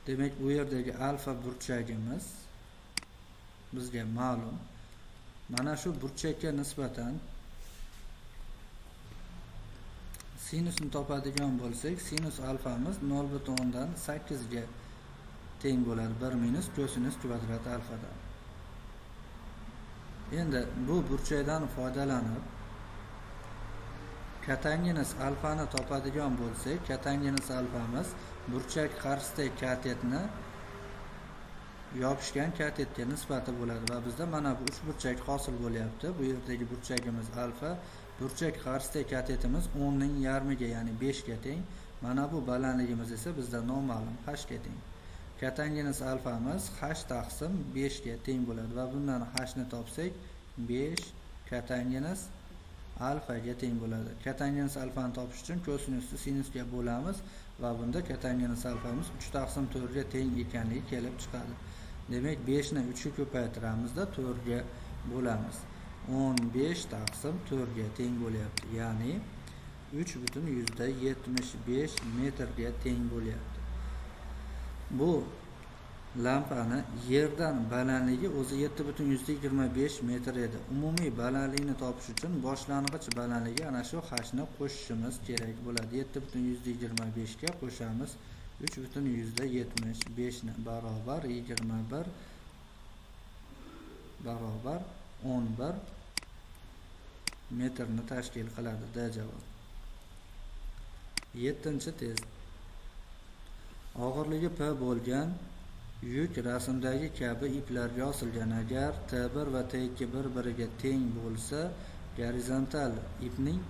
Demak, bu yerdagi alfa burchagimiz bizga ma'lum. Mana shu burchakka nisbatan sinusni topadigan bo'lsak, sinus alfamiz 0,8 ga teng bo'ladi. 1 minus kosinus kvadrat alfadan. Endi bu burchakdan foydalanib katanginus alfani topadigan bo'lsak, katanginus alfamiz burchak qarshisidagi katetni yopishgan katetga nisbati bo'ladi va bizda mana bu 3 burchak hosil bo'lyapti. Bu yerdagi burchagimiz alfa, burchak qarshisidagi katetimiz 10 ning yarmiga, ya'ni 5 ga teng. Mana bu balandligimiz esa bizda noma'lum h ga teng. Katanginus alfamiz h taqsim 5 ga teng bo'ladi va bundan h ni topsak 5 katanginus alfaga teng bo'ladi. Kotangens alfani topish uchun kosinusni sinusga bo'lamiz va bunda kotangens alfamiz 3 taqsim 4 ga teng ekanligi kelib chiqadi. Demak 5 ni 3 ga ko'paytiramizda 4 ga bo'lamiz. 15 taqsim 4 ga teng bo'lyapti. Ya'ni 3,75 metrga teng bo'lyapti. Bu lampani yerdan balandligi o'zi 7,25 metr edi. Umumiy balandlikni topish uchun boshlang'ich balandligi ana shu hni qo'shishimiz kerak bo'ladi. 7,25 ga qo'shamiz 3,75 ni barobar 21 barobar 11 metrni tashkil qiladi. D javob. 7-test. Og'irligi P bo'lgan yuk rasmdagi kabi iplarga osilgan. Agar T1 va T2 bir-biriga teng bo'lsa, gorizontal ipning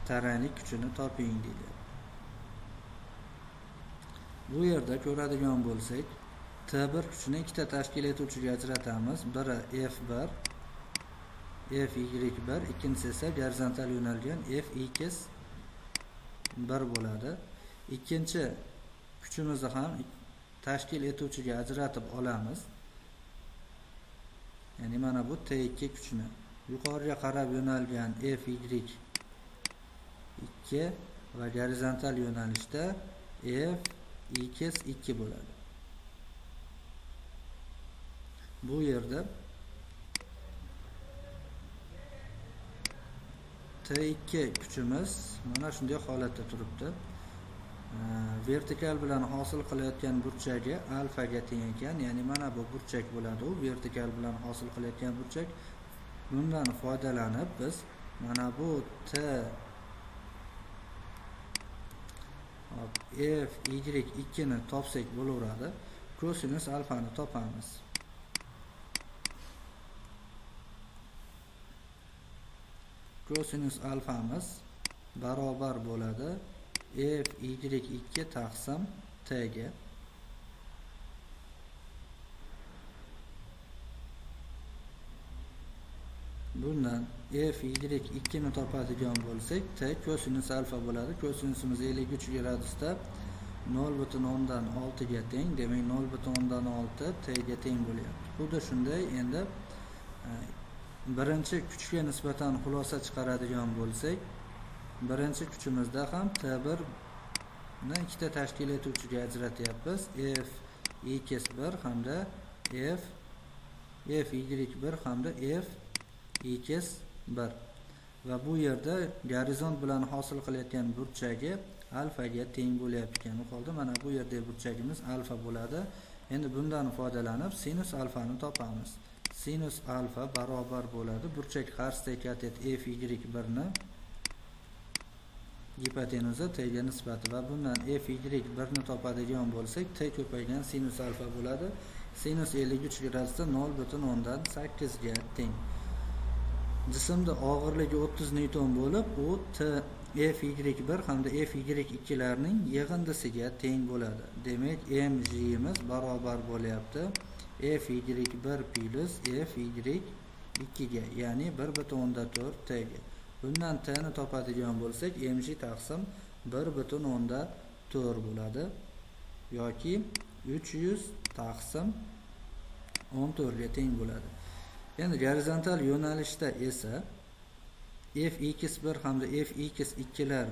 taranglik kuchini toping deydi. Bu yerda ko'radigan bo'lsak, T1 kuchini ikkita tashkil etuvchiga ajratamiz. Biri F1, Fy1, ikkinchisi esa gorizontal yo'nalgan Fx1 bo'ladi. Ikkinchi kuchimizni ham tashkil etuvchiga ajratib olamiz. Ya'ni mana bu T2 kuchini yuqoriga qarab yo'nalgan Fy2 va gorizontal yo'nalishda Fx2 bo'ladi. Bu yerda T2 kuchimiz mana shunday holatda turibdi. Vertikal bilan hosil qilayotgan burchagi alfaga teng ekan. Ya'ni mana bu burchak bo'ladi. U vertikal bilan hosil qilayotgan burchak. Bundan foydalanib biz mana bu Fy2 ni topsak bo'laveradi. Kosinus alfani topamiz. Kosinus alfamiz barobar bo'ladi Fy2 taqsim T ga. Bundan Fy2 ni topadigan bo'lsak, T kosinus alfa bo'ladi. Kosinusimiz 53 gradusda 0,6 ga teng. Demak 0,6 T ga teng bo'lyapti. Xuddi shunday endi birinchi kuchga nisbatan xulosa chiqaradigan bo'lsak, birinchi kuchimizda ham T1 ni ikkita tashkil etuvchiga ajratyapmiz. Fx1 hamda Fy1 hamda Fx1 va bu yerda gorizont bilan hosil qilayotgan burchagi alfaga teng bo'lyapti ekan. Bu holda mana bu yerda burchagimiz alfa bo'ladi. Endi bundan foydalanib sinus alfani topamiz. Sinus alfa barobar bo'ladi burchak qarshisidagi katet Fy1 ni gipotenuza T ga nisbati va bundan Fy1 ni topadigan bo'lsak, T ko'paygan sinus alfa bo'ladi. Sinus 53 gradusda 0,8 ga teng. Jismda og'irligi 30 newton bo'lib, u Fy1 hamda Fy2 larning yig'indisiga teng bo'ladi. Demak, mg imiz barobar bo'lyapti Fy1 plus Fy2 ga, ya'ni 1,4 T ga. Bundan T ni topadigan bo'lsak, mg taqsim 1,4 bo'ladi yoki 300 taqsim 14 ga teng bo'ladi. Endi gorizontal yo'nalishda esa Fx1 hamda Fx2 lar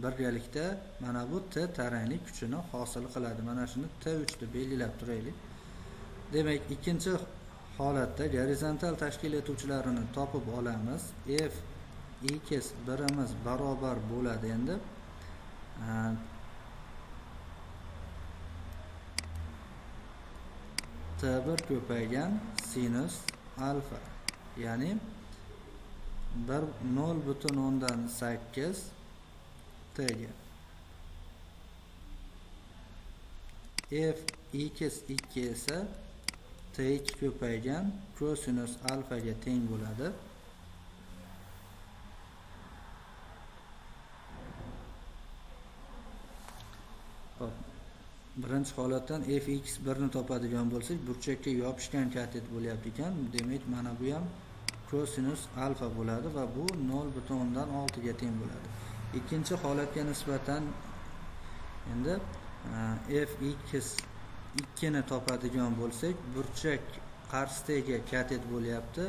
birgalikda mana bu T taranglik kuchini hosil qiladi. Mana shuni T3 deb belgilab turaylik. Demak, ikkinchi holatda gorizontal tashkil etuvchilarini topib olamiz. Fx1imiz barobar bo'ladi endi T1 ko'paygan sinus alfa, ya'ni 0,8 T ga. Fx2 esa T2 ko'paygan kosinus alfaga teng bo'ladi. Birinchi holatdan Fx1 ni topadigan bo'lsak, burchakka yopishgan katet bo'lyapti ekan. Demak, mana bu ham kosinus alfa bo'ladi va bu 0,6 ga teng bo'ladi. Ikkinchi holatga nisbatan endi f(x)2 ni topadigan bo'lsak, burchak qarshisiga katet bo'lyapti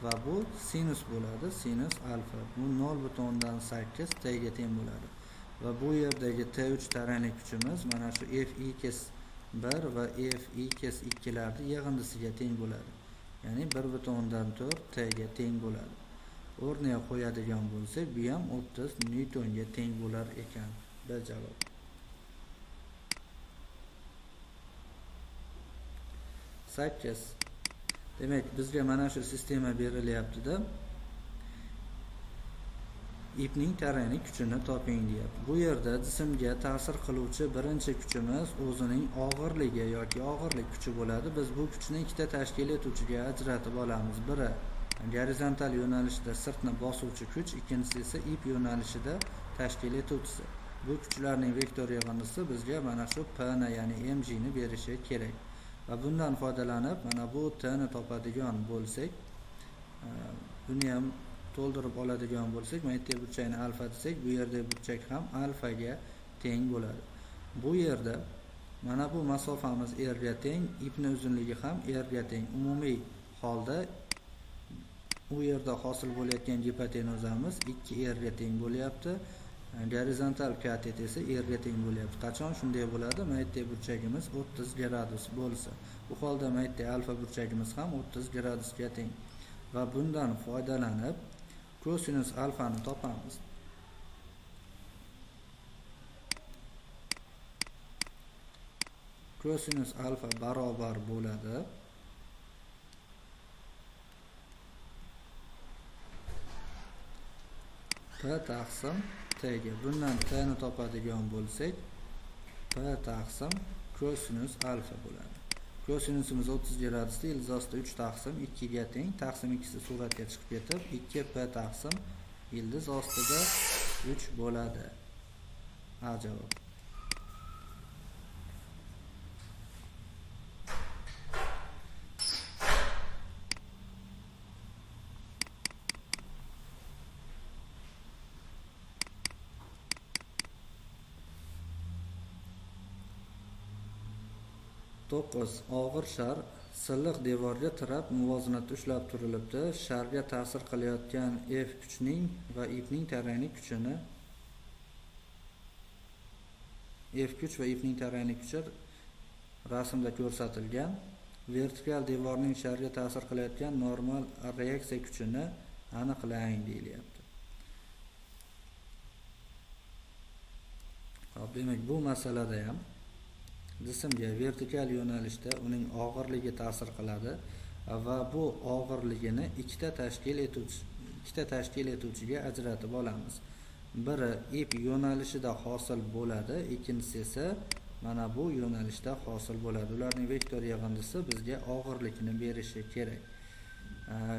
va bu sinus bo'ladi, sinus alfa. Bu 0,8 t ga teng bo'ladi. Va bu yerdagi T3 tarangli kuchimiz mana shu f(x)1 va f(x)2 larni yig'indisiga teng bo'ladi. Ya'ni 1,4 t ga teng bo'ladi. O'rniga qo'yadigan bo'lsak, bu ham 30 newtonga teng bo'lar ekan. B javob. Sakkiz. Demak, bizga mana shu sistema berilyapti-da. Ipning tarangli kuchini toping deyapti. Bu yerda jismga ta'sir qiluvchi birinchi kuchimiz o'zining og'irligi yoki og'irlik kuchi bo'ladi. Biz bu kuchni ikkita tashkil etuvchiga ajratib olamiz. Biri gorizontal yo'nalishda sirtni bosuvchi kuch, ikkinchisi esa ip yo'nalishida tashkil etuvchisi. Bu kuchlarning vektor yig'indisi bizga mana shu p ni, ya'ni mg ni berishi kerak. Va bundan foydalanib, mana bu t ni topadigan bo'lsak, buni ham to'ldirib oladigan bo'lsak, maytdagi burchakni alfa desak, bu yerdagi burchak ham alfaga teng bo'ladi. Bu yerda mana bu masofamiz r ga teng, ipning uzunligi ham r ga teng. Umumiy holda u yerda hosil bo'layotgan gipotenuzamiz 2r ga teng bo'lyapti. Gorizontal katet esa r ga teng bo'lyapti. Qachon shunday bo'ladi? Maytdagi burchagimiz 30 gradus bo'lsa. Bu holda maytdagi alfa burchagimiz ham 30 gradusga teng. Va bundan foydalanib kosinus alfani topamiz. Kosinus alfa barobar bo'ladi p taqsim t ga. Bundan t ni topadigan bo'lsak, p taqsim kosinus alfa bo'ladi. Kosinusimiz 30 gradusda, ildizosida 3 taqsim 2 ga teng. Taqsim ikkisi suratga chiqib ketib, 2p taqsim ildiz ostida 3 bo'ladi. A javob. To'qqiz. Og'ir shar silliq devorga tirab muvozanatda ushlab turilibdi. Sharga ta'sir qilayotgan F kuchning va ipning tarangli kuchini F kuch va ipning tarangli kuchi rasmda ko'rsatilgan. Vertikal devorning sharga ta'sir qilayotgan normal reaksiya kuchini aniqlang deyilyapti. Xo'p, demak bu masalada ham jismga vertikal yo'nalishda uning og'irligi ta'sir qiladi va bu og'irligini ikkita tashkil etuvchiga ajratib olamiz. Biri ip yo'nalishida hosil bo'ladi, ikkinchisi esa mana bu yo'nalishda hosil bo'ladi. Ularning vektor yig'indisi bizga og'irlikni berishi kerak.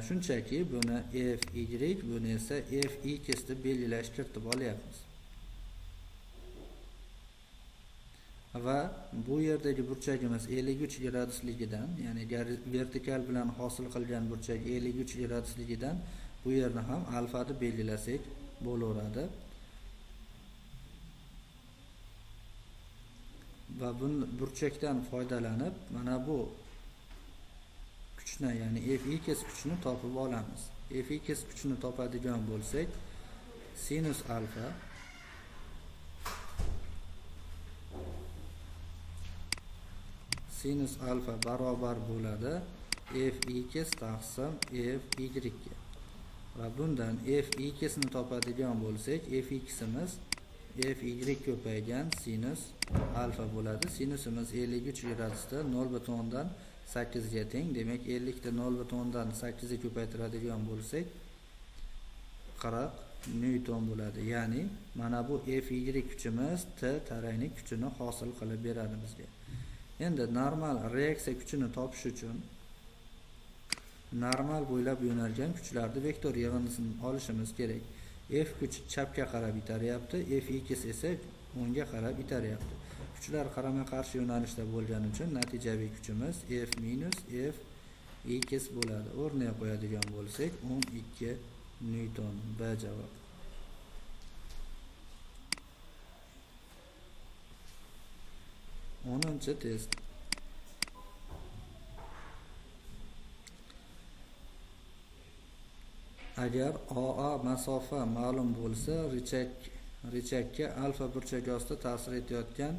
Shunchaki buni Fy, buni esa Fx deb belgilash kiritib olyapmiz. Va bu yerdagi burchagimiz 53 gradusligidan, ya'ni vertikal bilan hosil qilgan burchak 53 gradusligidan bu yerni ham alfa deb belgilasak bo'laveradi. Va bu burchakdan foydalanib mana bu kuchni, ya'ni Fx kuchini topib olamiz. Fx kuchini topadigan bo'lsak, sinus alfa barobar bo'ladi Fx taqsim Fy ga. Va bundan Fx ni topadigan bo'lsak, Fximiz Fy ko'paygan sinus alfa bo'ladi. Sinusimiz 53 gradusda 0,8 ga teng. Demak, 50 da 0,8 ga ko'paytiradigan bo'lsak 40 newton bo'ladi. Ya'ni mana bu Fy kuchimiz T tarangli kuchini hosil qilib beradi bizga. Endi normal reaksiya kuchini topish uchun normal bo'ylab yo'nalgan kuchlarni vektor yig'indisini olishimiz kerak. F kuch chapga qarab itaryapti, Fx esa o'ngga qarab itaryapti. Kuchlar qarama-qarshi yo'nalishda bo'lgani uchun natijaviy kuchimiz F minus F x bo'ladi. O'rniga qo'yadigan bo'lsak 12 newton. B javob. 10-test. Agar OA masofa ma'lum bo'lsa, richakka alfa burchagi ostida ta'sir etayotgan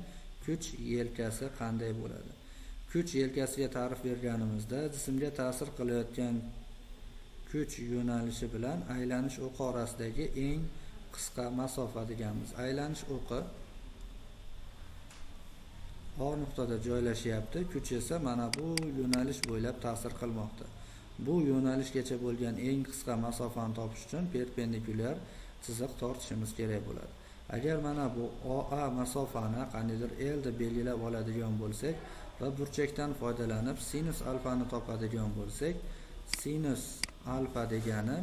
kuch yelkasi qanday bo'ladi? Kuch yelkasiga ta'rif berganimizda jismga ta'sir qilayotgan kuch yo'nalishi bilan aylanish o'qi orasidagi eng qisqa masofa deganmiz. Aylanish o'qi O nuqtada joylashyapti, kuch esa mana bu yo'nalish bo'ylab ta'sir qilmoqda. Bu yo'nalishgacha bo'lgan eng qisqa masofani topish uchun perpendikulyar chiziq tortishimiz kerak bo'ladi. Agar mana bu OA masofani qandaydir L deb belgilab oladigan bo'lsak va burchakdan foydalanib sinus alfani topadigan bo'lsak, sinus alfa degani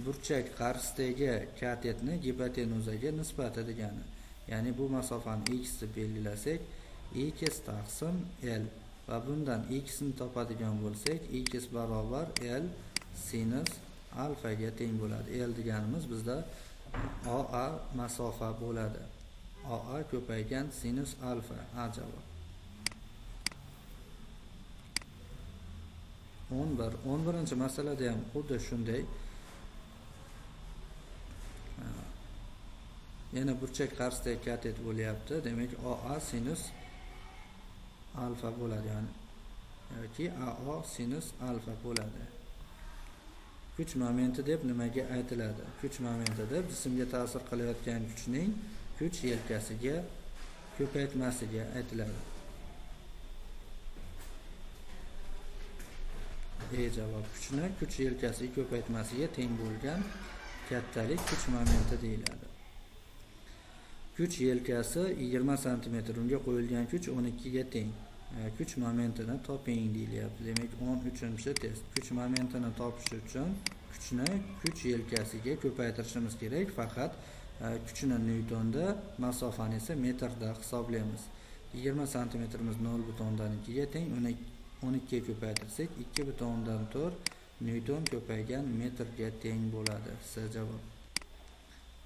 burchak qarshisidagi katetni gipotenuzaga nisbati degani. Ya'ni bu masofani x deb belgilasak, x taqsim L va bundan x ni topadigan bo'lsak, x barobar L sinus alfaga teng bo'ladi. L deganimiz bizda OA masofa bo'ladi. OA ko'paygan sinus alfa. A javob. 11-masalada ham xuddi shunday. Yana burchak qarshisidagi katet bo'lyapti. Demak, OA sinus alfa bo'ladi, ya'ni yoki AO sinus alfa bo'ladi. Kuch momenti deb nimaga aytiladi? Kuch momenti deb jismga ta'sir qilayotgan kuchning kuch yelkasiga ko'paytmasiga aytiladi. Javob. Kuchni kuch yelkasiga ko'paytmasiga teng bo'lgan kattalik kuch momenti deyiladi. Kuch yelkasi 20 cm, unga qo'yilgan kuch 12 ga teng. Kuch momentini toping deyilyapti. Demak, 13-test. Kuch momentini topish uchun kuchni kuch yelkasiga ko'paytirishimiz kerak. Faqat kuchni newtonda, masofani esa metrda hisoblaymiz. 20 cm 0.2 ga teng. Uni 12 ga ko'paytirsak 2.4 newton ko'paygan metrga teng bo'ladi. C javob.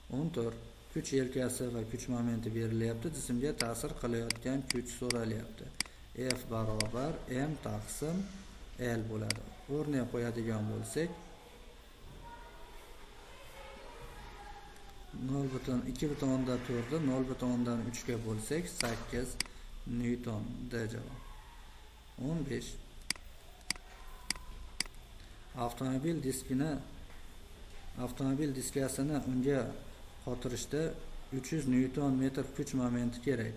14. Kuch yelkasi va kuch momenti berilyapti. Jismga ta'sir qilayotgan kuch so'ralyapti. F barobar M taqsim L bo'ladi. O'rniga qo'yadigan bo'lsak 2.4 ni 0.3 ga bo'lsak 8 newton. D javob. 15. Avtomobil diskasini unga qotirishda 300 newton metr kuch momenti kerak.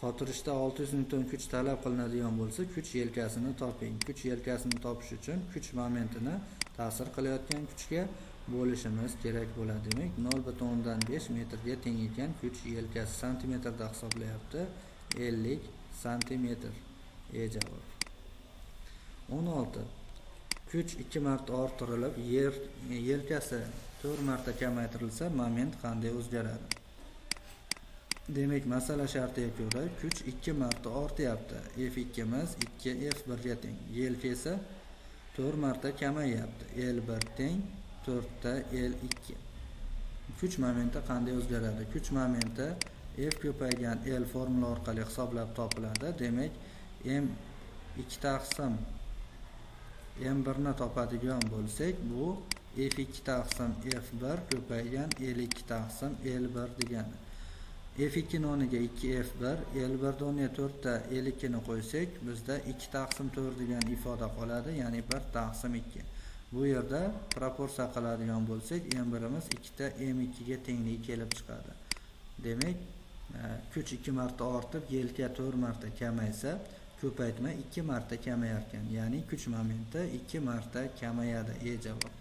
Qotirishda 600 newton kuch talab qilinadigan bo'lsa, kuch yelkasini toping. Kuch yelkasini topish uchun kuch momentini ta'sir qilayotgan kuchga bo'lishimiz kerak bo'ladi. Demak, 0.5 metrga teng ekan kuch yelkasi santimetrda hisoblayapti. 50 santimetr. Javob. 16. Kuch 2 marta orttirilib, yelkasi 4 marta kamaytirilsa, moment qanday o'zgaradi? Demak, masala shartiga ko'ra kuch 2 marta ortyapti. F2 imiz 2F1 ga teng. Yelka esa 4 marta kamayyapti. L1 teng 4 ta L2. Kuch momenti qanday o'zgaradi? Kuch momenti F ko'paygan L formula orqali hisoblab topiladi. Demak, M2 taqsim M1 ni topadigan bo'lsak, bu F2 taqsim F1 ko'paygan L2 taqsim L1 degani. F2 ni o'rniga 2F1, L1 o'rniga 4 ta L2 ni qo'ysak, bizda 2 taqsim 4 degan ifoda qoladi, ya'ni 1 taqsim 2. Bu yerda proporsiya qiladigan bo'lsak, M1imiz 2 ta M2 ga tengligi kelib chiqadi. Demak, kuch 2 marta ortib, yelka 4 marta kamaysa, ko'paytma 2 marta kamayar ekan. Ya'ni kuch momenti 2 marta kamayadi. Javob.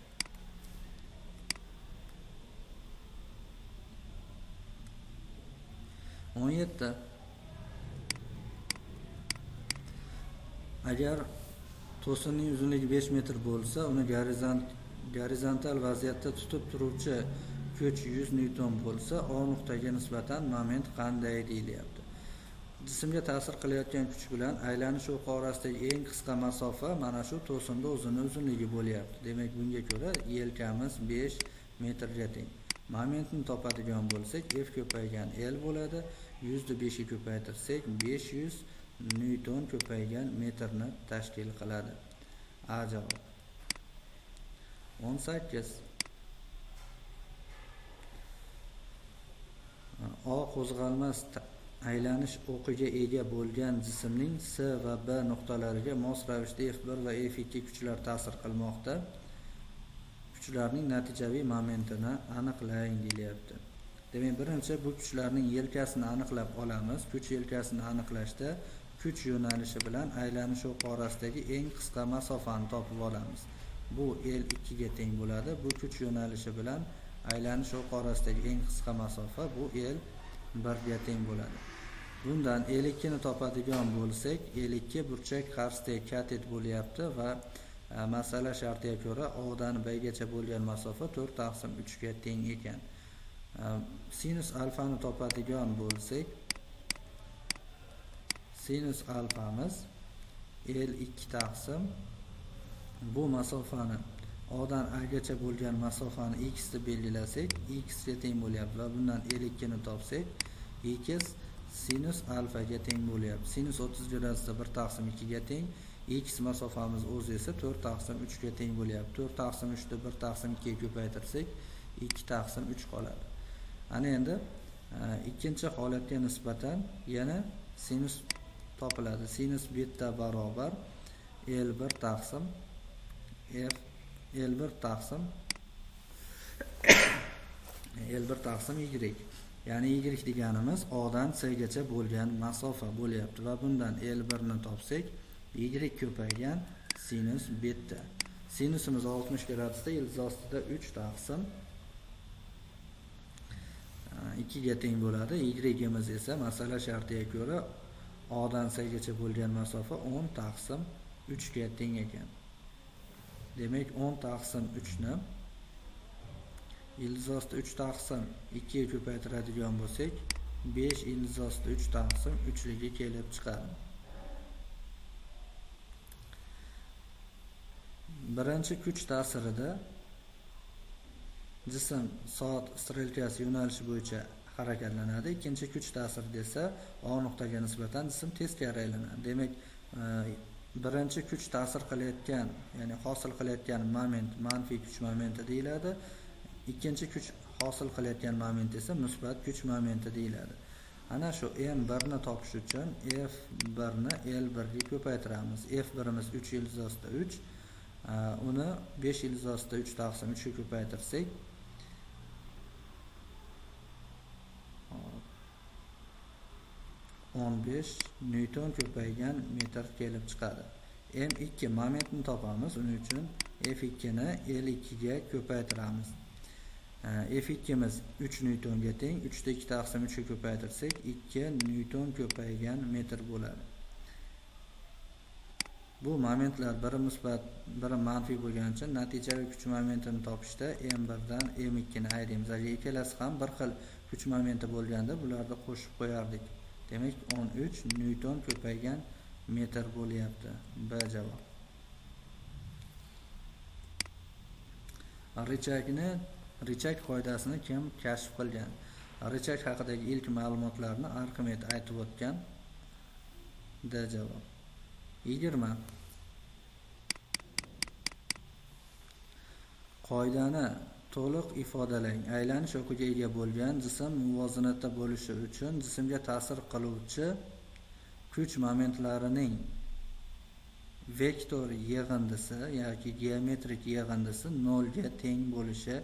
17. Agar to'sinning uzunligi 5 metr bo'lsa, uni gorizontal vaziyatda tutib turuvchi kuch 100 newton bo'lsa, O nuqtaga nisbatan moment qanday deyilyapti? Jismga ta'sir qilayotgan kuch bilan aylanish o'qi orasidagi eng qisqa masofa mana shu to'sinda uzunligi bo'lyapti. Demak, bunga ko'ra yelkamiz 5 metrga teng. Momentni topadigan bo'lsak, F ko'paygan L bo'ladi. 100 ni 5 ga ko'paytirsak, 500 newton ko'paygan metrni tashkil qiladi. A javob. 18. O qo'zg'almas aylanish o'qiga ega bo'lgan jismning S va B nuqtalariga mos ravishda F1 va F2 kuchlar ta'sir qilmoqda. Kuchlarning natijaviy momentini aniqlang deyilyapti. Demak, birinchi bu kuchlarning yelkasini aniqlab olamiz. Kuch yelkasini aniqlashda kuch yo'nalishi bilan aylanish o'qi orasidagi eng qisqa masofani topib olamiz. Bu L2 ga teng bo'ladi. Bu kuch yo'nalishi bilan aylanish o'qi orasidagi eng qisqa masofa bu L1 ga teng bo'ladi. Bundan L2 ni topadigan bo'lsak, L2 burchak qarshisidagi katet bo'lyapti va masala shartiga ko'ra O dan B gacha bo'lgan masofa 4/3 ga teng ekan. Sinus alfani topadigan bo'lsak, sinus alfamiz L2 taqsim bu masofani O dan A gacha bo'lgan masofani x deb belgilasak, x ga teng bo'lyapti va bundan L2 ni topsak, x sinus alfa ga teng bo'lyapti. Sinus 30 gradusda 1/2 ga teng. X masofamiz o'zi esa 4/3 ga teng bo'lyapti. 4/3 ni 1/2 ga ko'paytirsak, 2/3 qoladi. Ana endi ikkinchi holatga nisbatan yana sinus topiladi. Sinus beta barobar L1 taqsim F L1 taqsim L1 taqsim Y. Ya'ni Y deganimiz O dan C gacha bo'lgan masofa bo'lyapti va bundan L1 ni topsak, Y ko'paygan sinus beta. Sinusimiz 60 gradusda ildiz ostida 3 taqsim 2 ga teng bo'ladi. Y-imiz esa masala shartiga ko'ra O dan C gacha bo'lgan masofa 10 taqsim 3 ga teng ekan. Demak, 10 taqsim 3 ni ildiz ostida 3 taqsim 2 ga ko'paytiradigan bo'lsak, 5 ildiz ostida 3 taqsim 3 ligi kelib chiqadi. Birinchi kuch ta'sirida jism soat strelkasi yo'nalishi bo'yicha harakatlanadi. Ikkinchi kuch ta'sirida esa O nuqtaga nisbatan jism teskari aylanadi. Demak, birinchi kuch ta'sir qilayotgan, ya'ni hosil qilayotgan moment manfiy kuch momenti deyiladi. Ikkinchi kuch hosil qilayotgan moment esa musbat kuch momenti deyiladi. Ana shu M1 ni topish uchun F1 ni L1 ga ko'paytiramiz. F1imiz 3 ildiz ostida 3, uni 5 ildiz ostida 3 taqsim 3 ga ko'paytirsak, 15 newton ko'paygan metr kelib chiqadi. M2 momentni topamiz. Uning uchun F2 ni L2 ga ko'paytiramiz. F2imiz 3 newtonga teng. 3 da 2 taqsim 3 ga ko'paytirsak, 2 newton ko'paygan metr bo'ladi. Bu momentlar biri musbat, biri manfiy bo'lgani uchun natijaviy kuch momentini topishda M1 dan M2 ni ayiramiz. Agar ikkalasi ham bir xil kuch momenti bo'lganda, bularni qo'shib qo'yardik. Demak, 13 newton ko'paygan metr bo'lyapti. B javob. Richak qoidasini kim kashf qilgan? Richak haqidagi ilk ma'lumotlarni Arximed aytib o'tgan. D javob. 20. Qoidani to'liq ifodalang. Aylanish o'qiga ega bo'lgan jism muvozanatda bo'lishi uchun jismga ta'sir qiluvchi kuch momentlarining vektor yig'indisi yoki geometrik yig'indisi 0 ga teng bo'lishi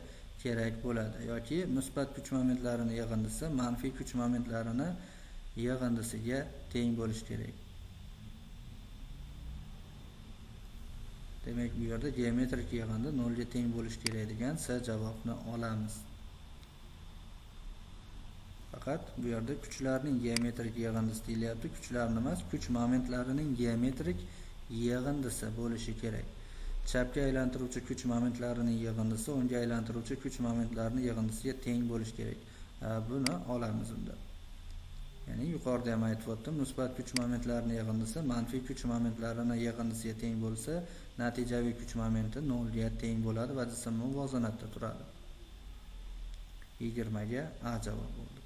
kerak bo'ladi. Yoki musbat kuch momentlarining yig'indisi manfiy kuch momentlarining yig'indisiga teng bo'lishi kerak. Demak, bu yerda geometrik yig'indi 0 ga teng bo'lishi kerak degan S javobni olamiz. Faqat bu yerda kuchlarning geometrik yig'indisi deyilyapti. Kuchlarni emas, kuch momentlarining geometrik yig'indisi bo'lishi kerak. Chapga aylantiruvchi kuch momentlarining yig'indisi o'ngga aylantiruvchi kuch momentlarining yig'indisiga teng bo'lishi kerak. Buni olamiz unda. Ya'ni yuqorida ham aytib o'tdim, musbat kuch momentlarini yig'indisi manfiy kuch momentlarini yig'indisiga teng bo'lsa, natijaviy kuch momenti 0 ga teng bo'ladi va jism muvozanatda turadi. 20 ga A javob bo'ldi.